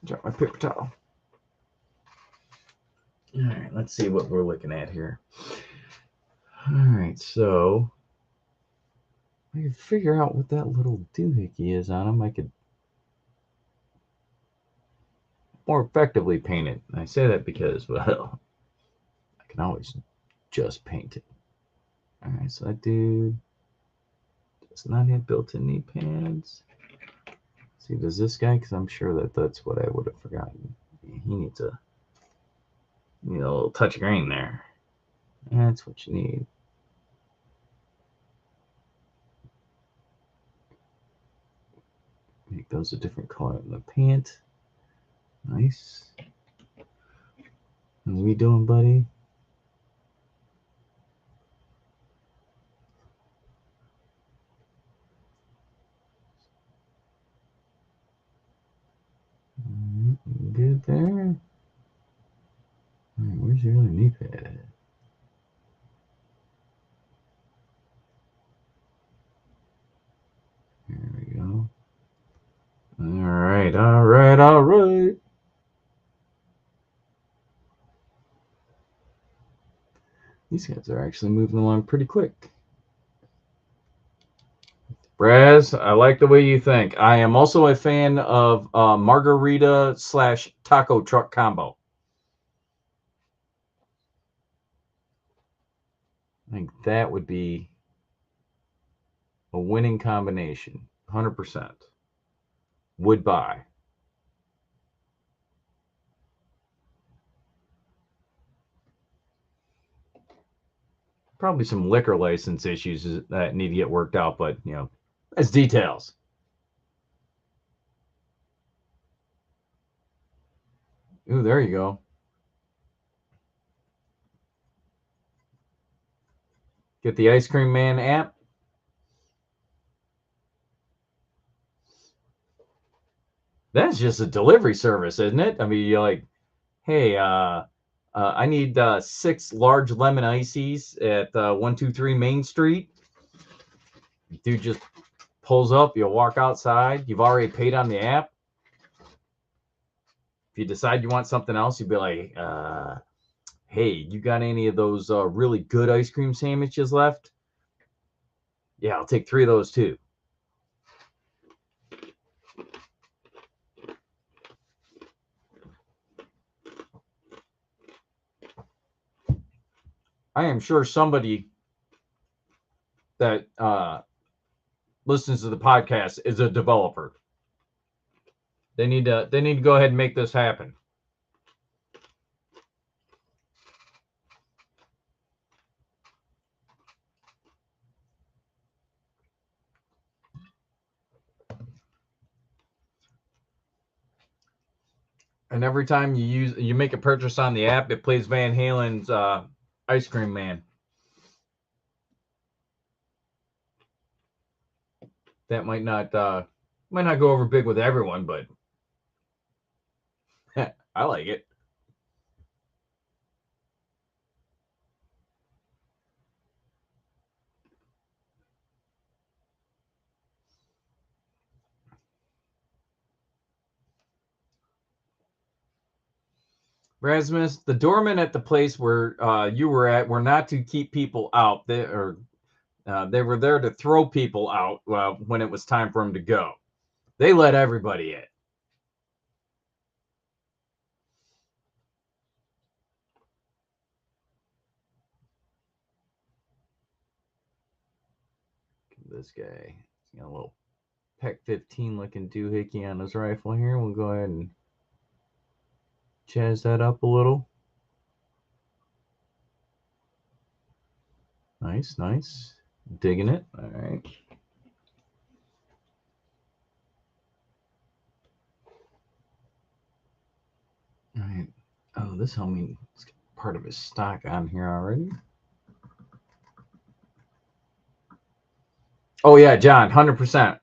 A: Drop my paper towel. All right, let's see what we're looking at here. All right, so I can figure out what that little doohickey is on him. I could more effectively paint it. And I say that because, well, I can always just paint it. All right, so that dude does not have built-in knee pads. See, does this guy? Because I'm sure that that's what I would have forgotten. He needs a little touch of green there. That's what you need. Make those a different color in the pant. Nice. How we doing, buddy? Good there. All right, where's your other knee pad at? There we go. All right. These guys are actually moving along pretty quick. Braz, I like the way you think. I am also a fan of margarita / taco truck combo. I think that would be a winning combination. 100%. Would buy. Probably some liquor license issues that need to get worked out, but, that's details. Ooh, there you go. Get the Ice Cream Man app. That's just a delivery service, isn't it? I mean, you're like, hey, I need 6 large lemon ices at 123 Main Street. Dude just pulls up. You'll walk outside. You've already paid on the app. If you decide you want something else, you'd be like, hey, you got any of those really good ice cream sandwiches left? Yeah, I'll take 3 of those too. I am sure somebody that listens to the podcast is a developer. They need to go ahead and make this happen. And every time you make a purchase on the app, it plays Van Halen's Ice Cream Man. That might not go over big with everyone, but I like it. Rasmus, the doorman at the place where you were at were not to keep people out. They were there to throw people out when it was time for them to go. They let everybody in. This guy, he's got a little Pec 15 looking doohickey on his rifle here. We'll go ahead and jazz that up a little. Nice, nice. Digging it. All right. All right. Oh, this homie is part of his stock on here already. Oh yeah, John, 100%.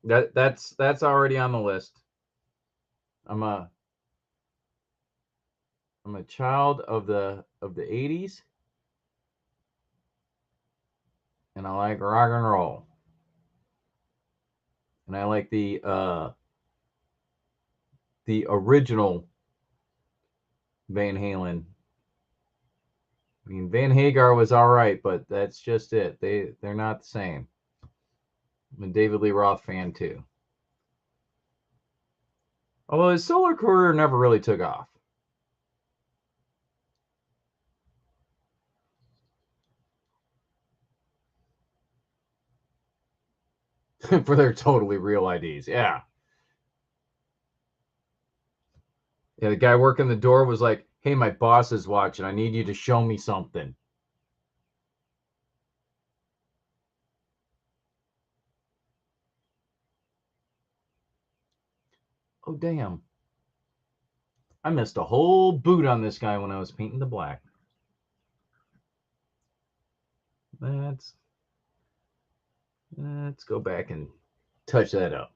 A: That's already on the list. I'm a child of the 80s, and I like rock and roll, and I like the original Van Halen. I mean, Van Hagar was all right, but that's just it. They're not the same. I'm a David Lee Roth fan too. Although his solo career never really took off. For their totally real IDs. Yeah. Yeah, the guy working the door was like, hey, my boss is watching. I need you to show me something. Oh, damn. I missed a whole boot on this guy when I was painting the black. Let's go back and touch that up.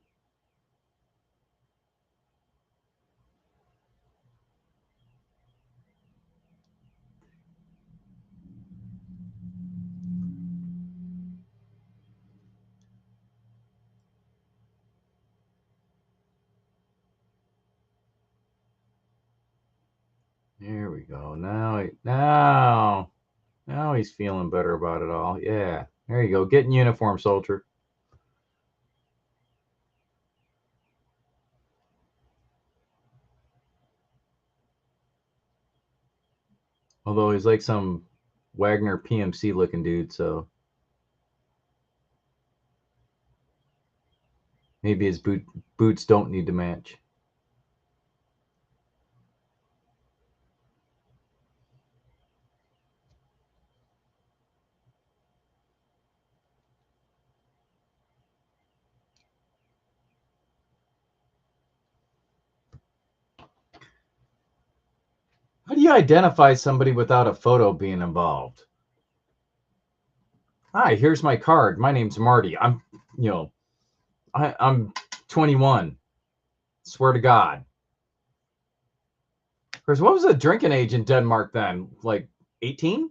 A: There we go. Now he's feeling better about it all. Yeah. There you go. Get in uniform, soldier. Although he's like some Wagner PMC looking dude, so maybe his boots don't need to match. How do you identify somebody without a photo being involved? Hi, here's my card. My name's Marty. I'm 21. Swear to God. Chris, what was the drinking age in Denmark then? Like 18?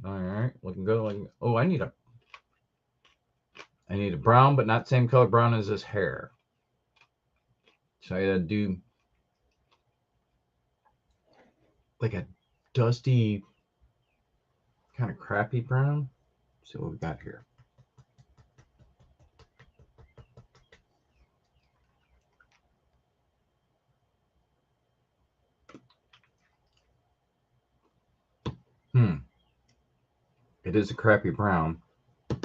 A: All right, looking good. Oh, I need a brown, but not same color brown as his hair. So I gotta do like a dusty, kind of crappy brown. Let's see what we got here. It is a crappy brown. I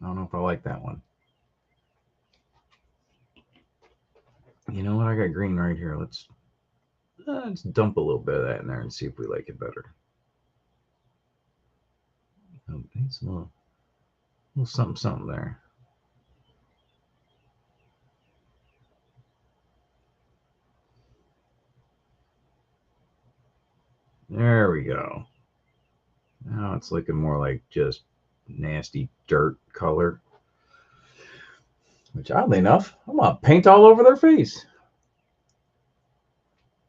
A: don't know if I like that one. You know what? I got green right here. Let's dump a little bit of that in there and see if we like it better. Oh, it's a little something there. There we go. Now it's looking more like just nasty dirt color. Which, oddly enough, I'm gonna paint all over their face.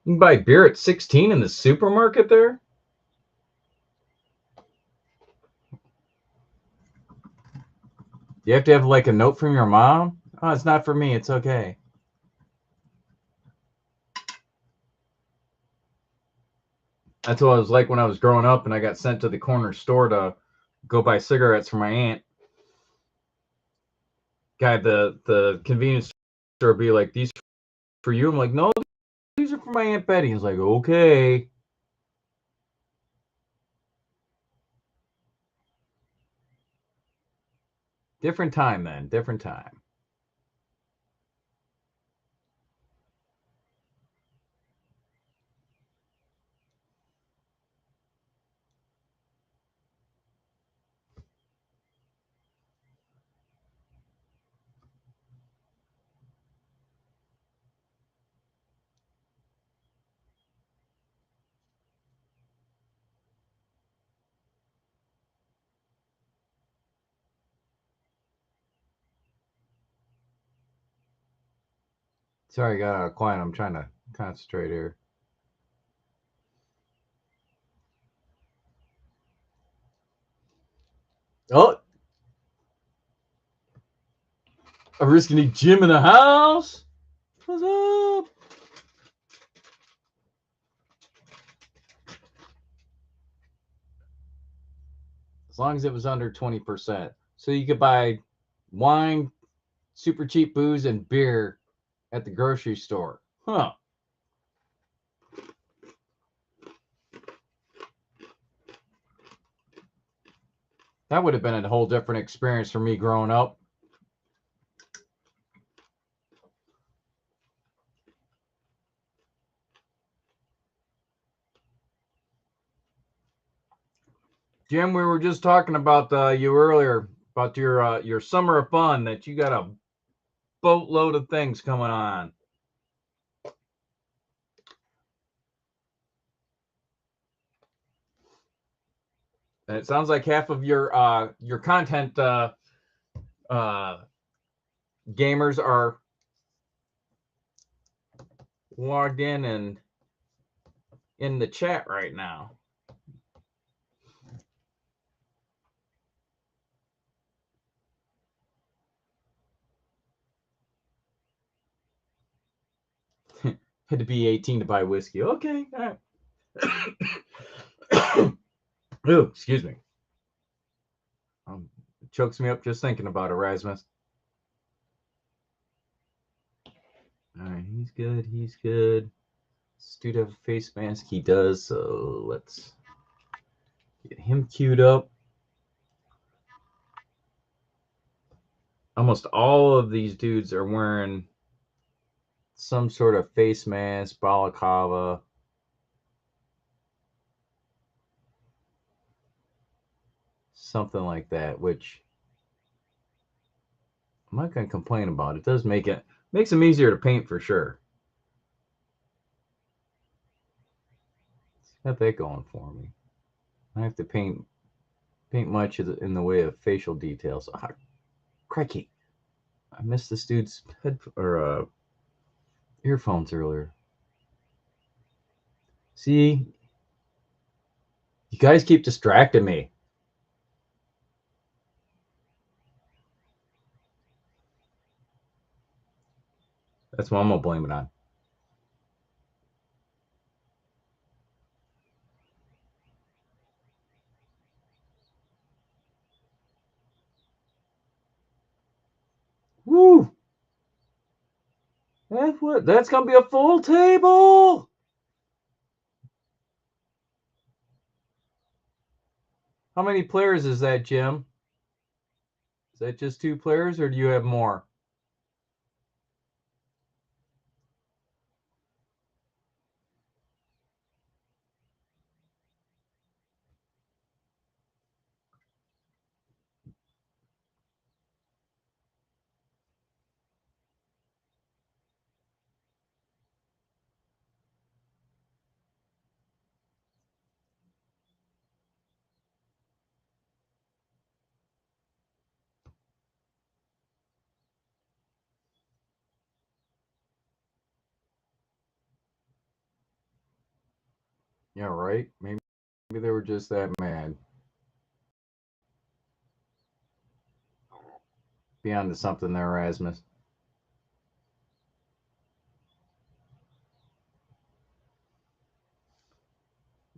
A: You can buy beer at 16 in the supermarket there. You have to have like a note from your mom. Oh, it's not for me. It's okay. That's what I was like when I was growing up and I got sent to the corner store to go buy cigarettes for my aunt. Guy, the convenience store be like, these for you? I'm like, no, these are for my Aunt Betty. He's like, okay. Different time then. Different time. Sorry, I got quiet. I'm trying to concentrate here. Oh, a risky Jim in the house. What's up? As long as it was under 20%. So you could buy wine, super cheap booze, and beer at the grocery store. Huh. That would have been a whole different experience for me growing up. Jim, we were just talking about you earlier about your summer of fun, that you got a boatload of things coming on. And it sounds like half of your content gamers are logged in and in the chat right now. Had to be 18 to buy whiskey. Okay. All right. Ooh, excuse me. It chokes me up just thinking about it, Rasmus. All right, he's good. He's good. Does dude have a face mask? He does. So let's get him queued up. Almost all of these dudes are wearing some sort of face mask, balaclava. Something like that, which I'm not going to complain about. It does makes them easier to paint for sure. Got that going for me. I have to paint much in the way of facial details. Crikey, I missed this dude's head or earphones earlier. See, you guys keep distracting me. That's what I'm gonna blame it on. Woo! That's gonna be a full table. How many players is that, Jim? Is that just 2 players, or do you have more? Yeah, right. Maybe they were just that mad. Be on to something there, Erasmus.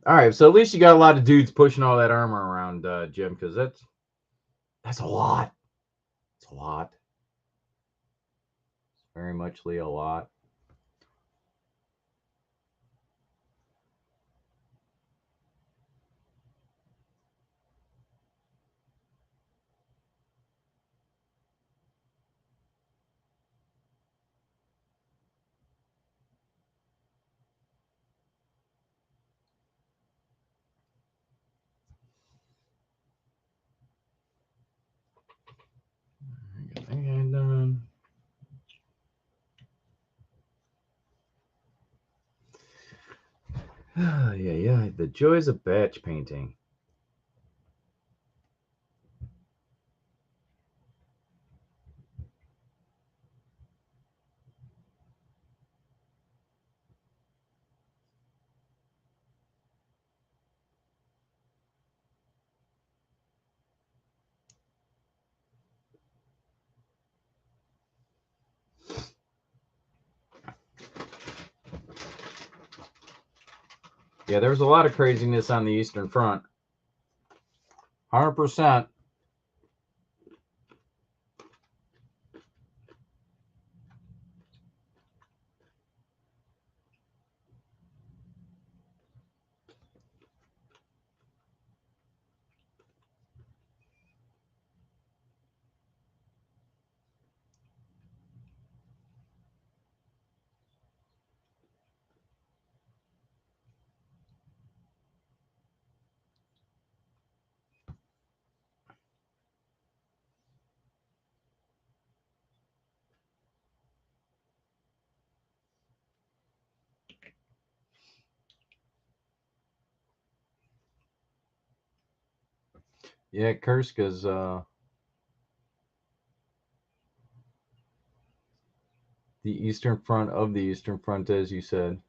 A: All right, so at least you got a lot of dudes pushing all that armor around, Jim, because that's a lot. It's a lot. It's very muchly a lot. And yeah, the joys of batch painting. Yeah, there was a lot of craziness on the Eastern Front. 100%. Yeah, Kurska's the Eastern Front of the Eastern Front, as you said.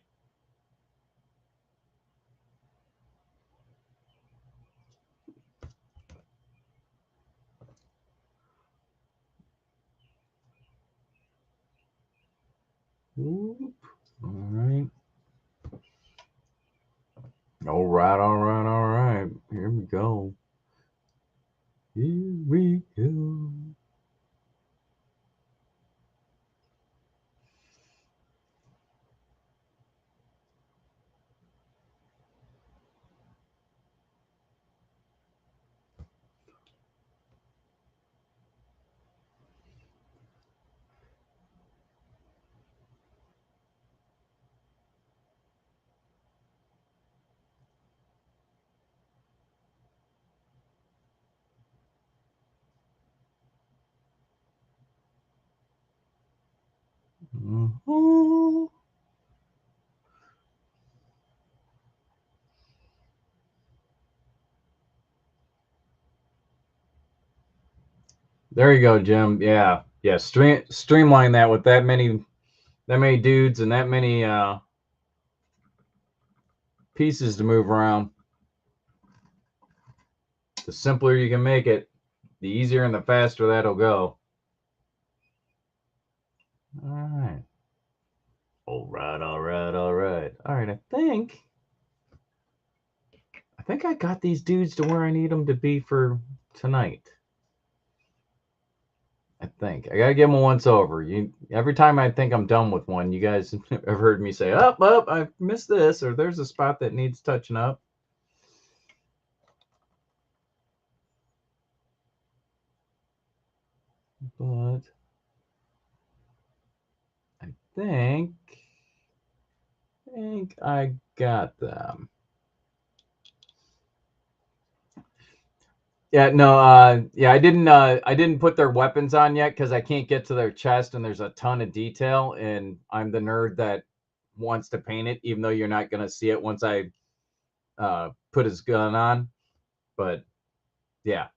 A: Whoop. All right. All right, all right, all right. Here we go. Here we go. Mhm. There you go, Jim. Yeah. Yeah. Streamline that with that many dudes and that many pieces to move around. The simpler you can make it, the easier and the faster that'll go. All right. All right, all right, all right. All right, I think I got these dudes to where I need them to be for tonight. I think I gotta give them a once over. You every time I think I'm done with one, you guys have heard me say, "Up, I missed this," or "There's a spot that needs touching up." But I think I got them. Yeah, no, yeah, I didn't put their weapons on yet because I can't get to their chest, and there's a ton of detail, and I'm the nerd that wants to paint it, even though you're not gonna see it once I put his gun on. But yeah,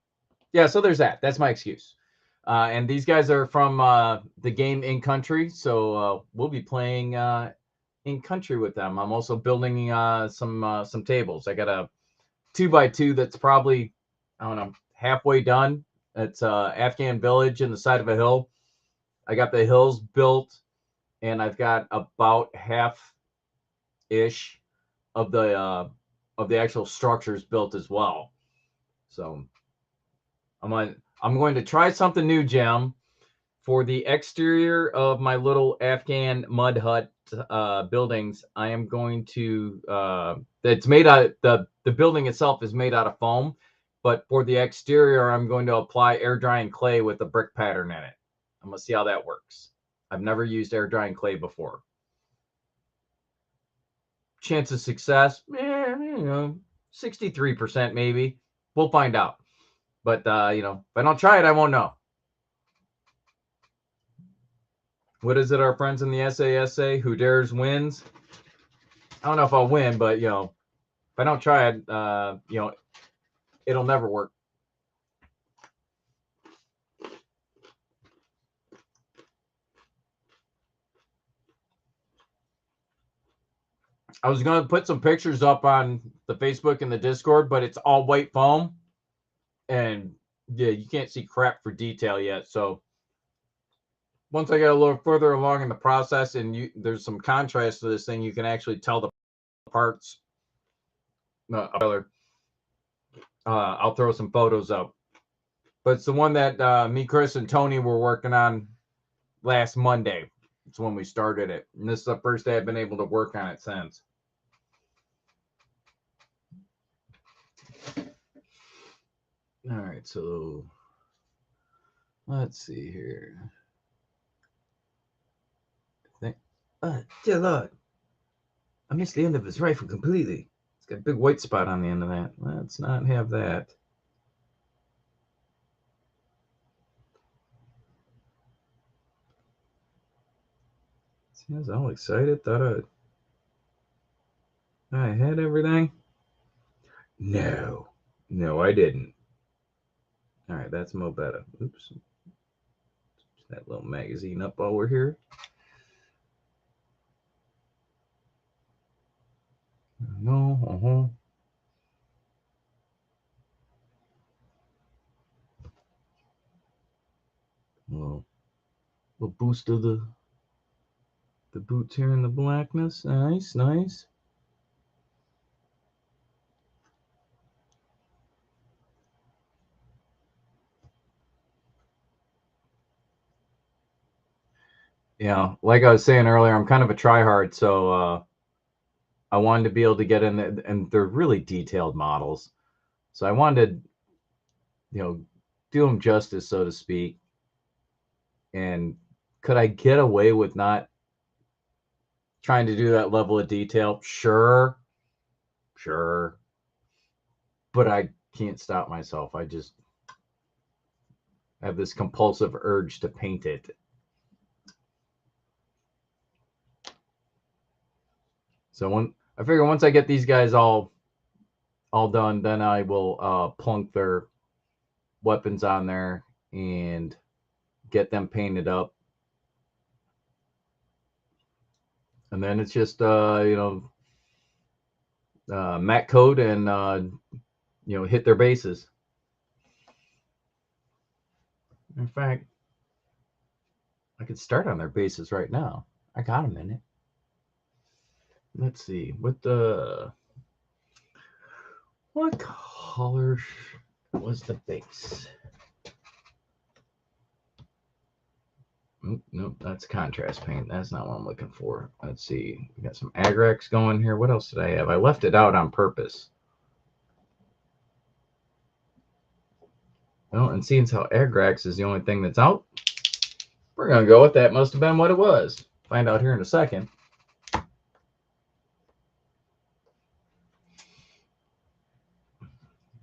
A: yeah. So there's that. That's my excuse. And these guys are from the game In Country, so we'll be playing In Country with them. I'm also building some tables. I got a 2x2 that's probably, I don't know, halfway done. It's Afghan village in the side of a hill. I got the hills built, and I've got about half ish of the actual structures built as well. So I'm going to try something new, Jim. For the exterior of my little Afghan mud hut buildings, I am going to. It's made out. The building itself is made out of foam, but for the exterior, I'm going to apply air drying clay with a brick pattern in it. I'm gonna see how that works. I've never used air drying clay before. Chance of success, 63% maybe. We'll find out. But if I don't try it, I won't know. What is it our friends in the SAS say? Who dares wins. I don't know if I'll win, but if I don't try it, it'll never work. I was gonna put some pictures up on the Facebook and the Discord, but it's all white foam, and yeah, you can't see crap for detail yet. So once I get a little further along in the process, and there's some contrast to this thing, you can actually tell the parts. I'll throw some photos up. But it's the one that me, Chris, and Tony were working on last Monday. It's when we started it. And this is the first day I've been able to work on it since. All right, so let's see here. Dear Lord, I missed the end of his rifle completely. It's got a big white spot on the end of that. Let's not have that. See, I was all excited. Thought I had everything. No, I didn't. All right, that's mo better. Oops. That little magazine up while we're here. No, Well, little boost of the boots here in the blackness. Nice, nice. Yeah, like I was saying earlier, I'm kind of a tryhard, so I wanted to be able to get in there, and they're really detailed models. So I wanted to, do them justice, so to speak. And could I get away with not trying to do that level of detail? Sure. But I can't stop myself. I just have this compulsive urge to paint it. So I figure once I get these guys all done, then I will plunk their weapons on there, and get them painted up. And then it's just, matte coat and, hit their bases. In fact, I could start on their bases right now. I got them in it. Let's see. What color was the base? Nope, that's contrast paint. That's not what I'm looking for. Let's see. We got some Agrax going here. What else did I have? I left it out on purpose. Well, and seeing as how Agrax is the only thing that's out, we're going to go with that. Must have been what it was. Find out here in a second. All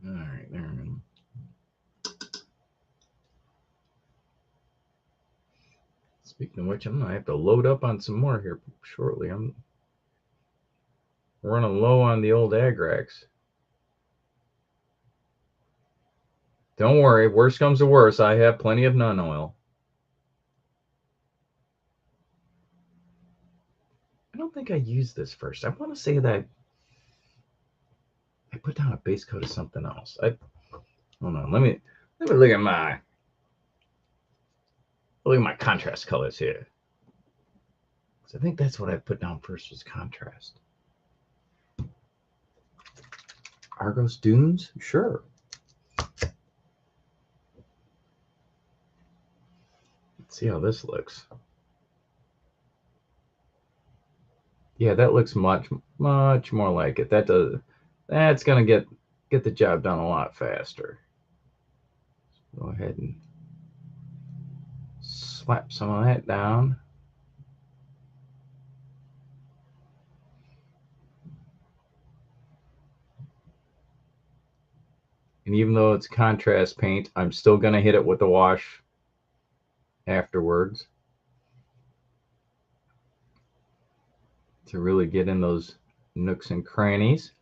A: right, there. Speaking of which, I'm going to have to load up on some more here shortly. I'm running low on the old Agrax. Don't worry, worst comes to worst, I have plenty of nun oil. I don't think I used this first. I want to say that I put down a base coat of something else. Hold on, let me look at my contrast colors here. So I think that's what I put down first was contrast. Argos Dunes? Sure. Let's see how this looks. Yeah, that looks much more like it. That's gonna get the job done a lot faster. Go ahead and slap some of that down. And even though it's contrast paint, I'm still gonna hit it with the wash afterwards to really get in those nooks and crannies.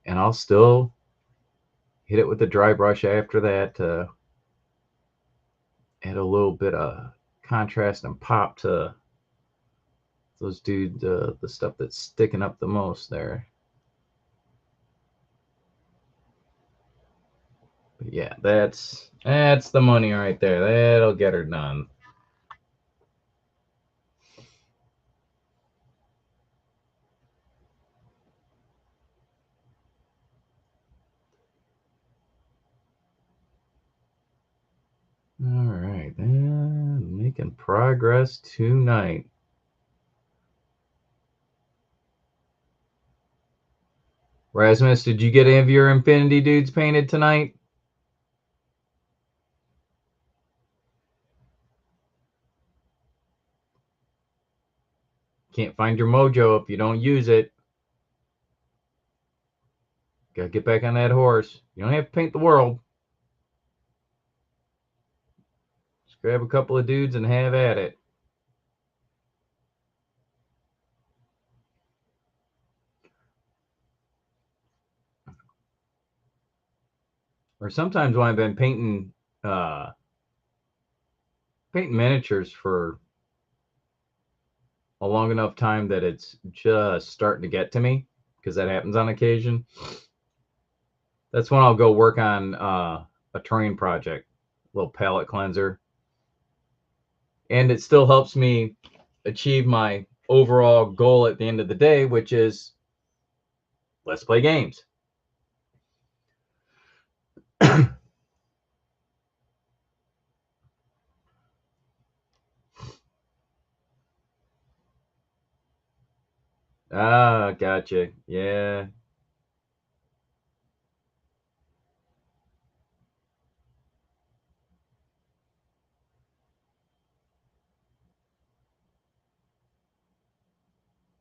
A: And I'll still hit it with the dry brush after that to add a little bit of contrast and pop to those dudes, the stuff that's sticking up the most there. But yeah, that's the money right there. That'll get her done. All right, making progress tonight. Rasmus, did you get any of your Infinity dudes painted tonight? Can't find your mojo if you don't use it. Gotta get back on that horse. You don't have to paint the world. Just grab a couple of dudes and have at it. Or sometimes when I've been painting miniatures for a long enough time that it's just starting to get to me, because that happens on occasion. That's when I'll go work on a terrain project, a little palette cleanser. And it still helps me achieve my overall goal at the end of the day, which is let's play games. Ah, gotcha. Yeah.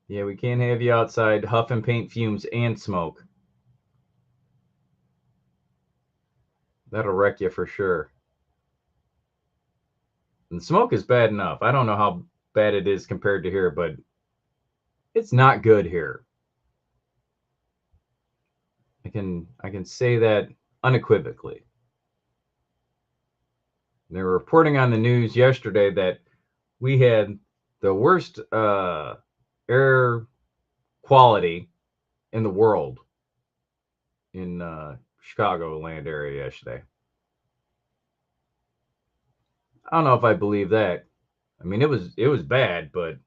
A: Yeah, we can't have you outside huffing paint fumes and smoke. That'll wreck you for sure. And smoke is bad enough. I don't know how bad it is compared to here, but it's not good here. I can say that unequivocally. They were reporting on the news yesterday that we had the worst air quality in the world in Chicagoland area yesterday. I don't know if I believe that. I mean, it was bad, but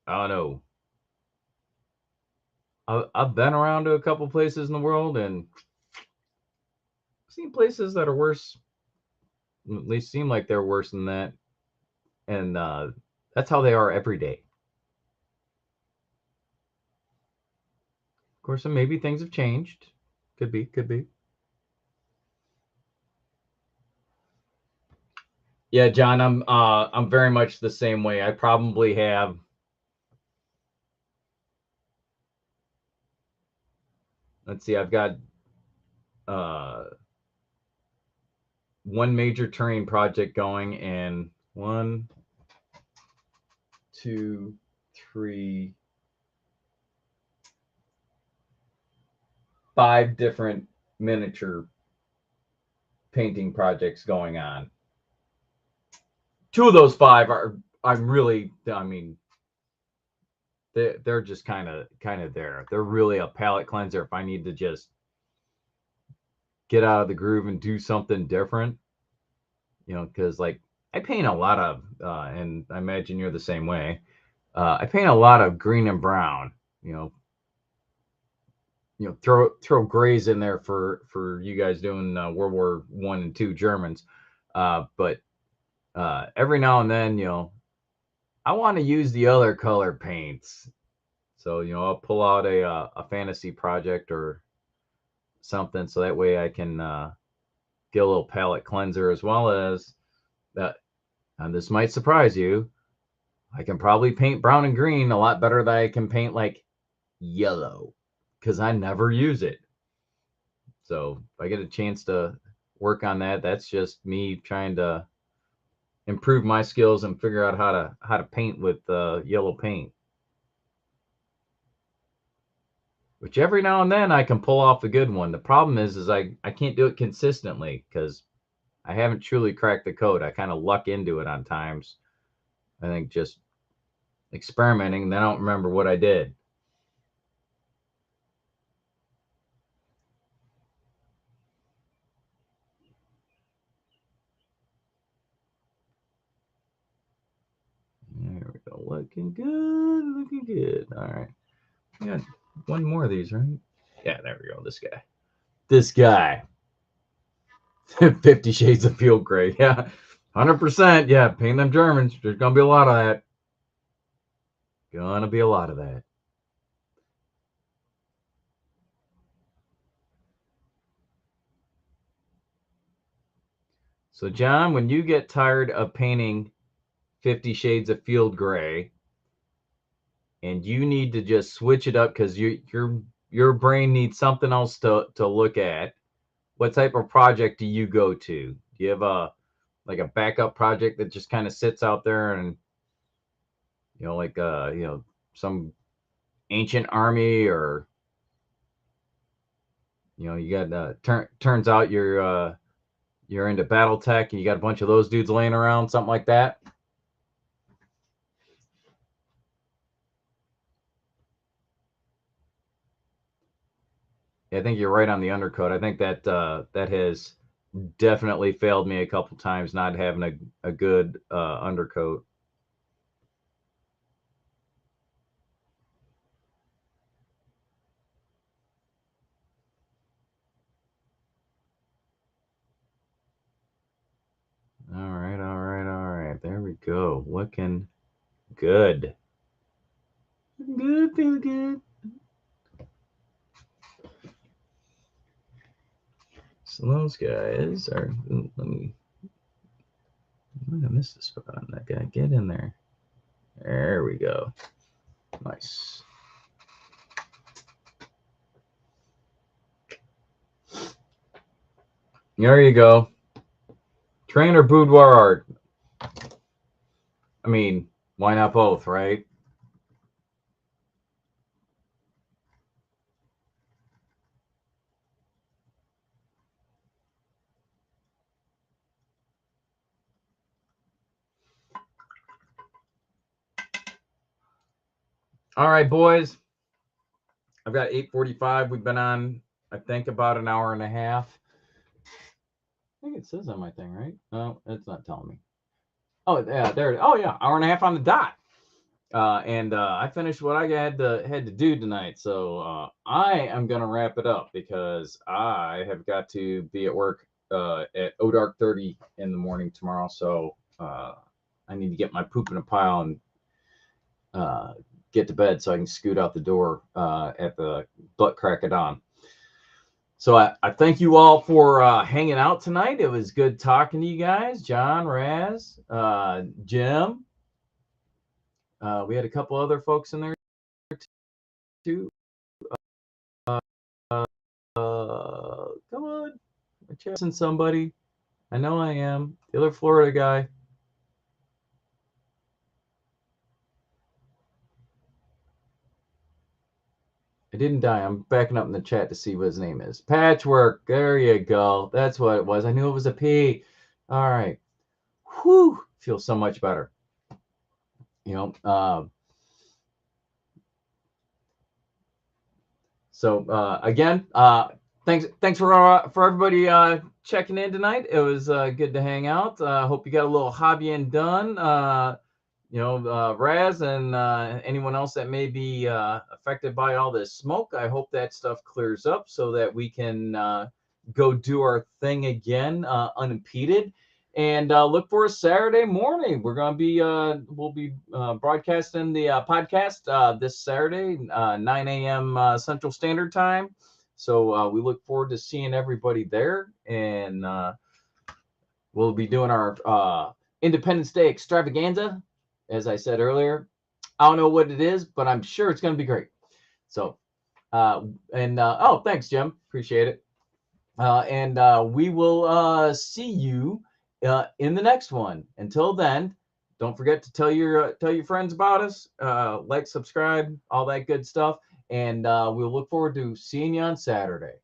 A: I don't know. I've been around to a couple places in the world and seen places that are worse. At least seem like they're worse than that, and that's how they are every day. Of course, and maybe things have changed. Could be, could be. Yeah, John, I'm very much the same way. I probably have, let's see, I've got uh one major terrain project going and one, two, three, five different miniature painting projects going on. Two of those five are I'm really, I mean, they're just kind of there. They're really a palate cleanser if I need to just get out of the groove and do something different, because like I paint a lot of, and I imagine you're the same way. I paint a lot of green and brown. You know, throw grays in there for you guys doing World War One and Two Germans, but every now and then, I want to use the other color paints. So I'll pull out a fantasy project or something, so that way I can get a little palette cleanser as well as that. And this might surprise you. I can probably paint brown and green a lot better than I can paint like yellow because I never use it. So if I get a chance to work on that, that's just me trying to improve my skills and figure out how to paint with yellow paint. Which every now and then I can pull off a good one. The problem is I can't do it consistently because I haven't truly cracked the code. I kind of luck into it on times. I think just experimenting, and then I don't remember what I did. There we go. Looking good. Looking good. All right. We got one more of these, right? Yeah, there we go. This guy. This guy. 50 Shades of Field Gray. Yeah. 100%. Yeah. Paint them Germans. There's going to be a lot of that. Gonna be a lot of that. So, John, when you get tired of painting 50 Shades of Field Gray and you need to just switch it up because your brain needs something else to look at, what type of project do you go to? Do you have a backup project that just kind of sits out there and like some ancient army, or you got turns out you're into battle tech and you got a bunch of those dudes laying around, something like that? I think you're right on the undercoat. I think that has definitely failed me a couple times, not having a good undercoat. All right, all right, all right. There we go. Looking good. Looking good, feeling good. So those guys are. Let me. I'm gonna miss the spot on that guy. Get in there. There we go. Nice. There you go. Train or boudoir art. I mean, why not both, right? All right, boys. I've got 8:45. We've been on, I think, about an hour and a half. I think it says on my thing, right? No, it's not telling me. Oh, yeah, there it is. Oh, yeah, hour and a half on the dot. And I finished what I had to do tonight. So I am going to wrap it up because I have got to be at work at dark 30 in the morning tomorrow. So I need to get my poop in a pile and get to bed so I can scoot out the door at the butt crack of dawn. So I thank you all for hanging out tonight. It was good talking to you guys. John, Raz, Jim. We had a couple other folks in there too. Come on. I'm chasing somebody. I know I am. The other Florida guy. I didn't die. I'm backing up in the chat to see what his name is. Patchwork. There you go. That's what it was. I knew it was a P. All right. Whew. Feels so much better. You know, so again, thanks for everybody checking in tonight. It was good to hang out. Hope you got a little hobbying done. Raz and anyone else that may be affected by all this smoke, I hope that stuff clears up so that we can go do our thing again unimpeded. And look for us Saturday morning. We'll be broadcasting the podcast this Saturday, 9 a.m. Central Standard Time. So we look forward to seeing everybody there. And we'll be doing our Independence Day extravaganza. As I said earlier, I don't know what it is, but I'm sure it's going to be great. So, thanks, Jim. Appreciate it. And we will see you in the next one. Until then, don't forget to tell your friends about us. Like, subscribe, all that good stuff. And we'll look forward to seeing you on Saturday.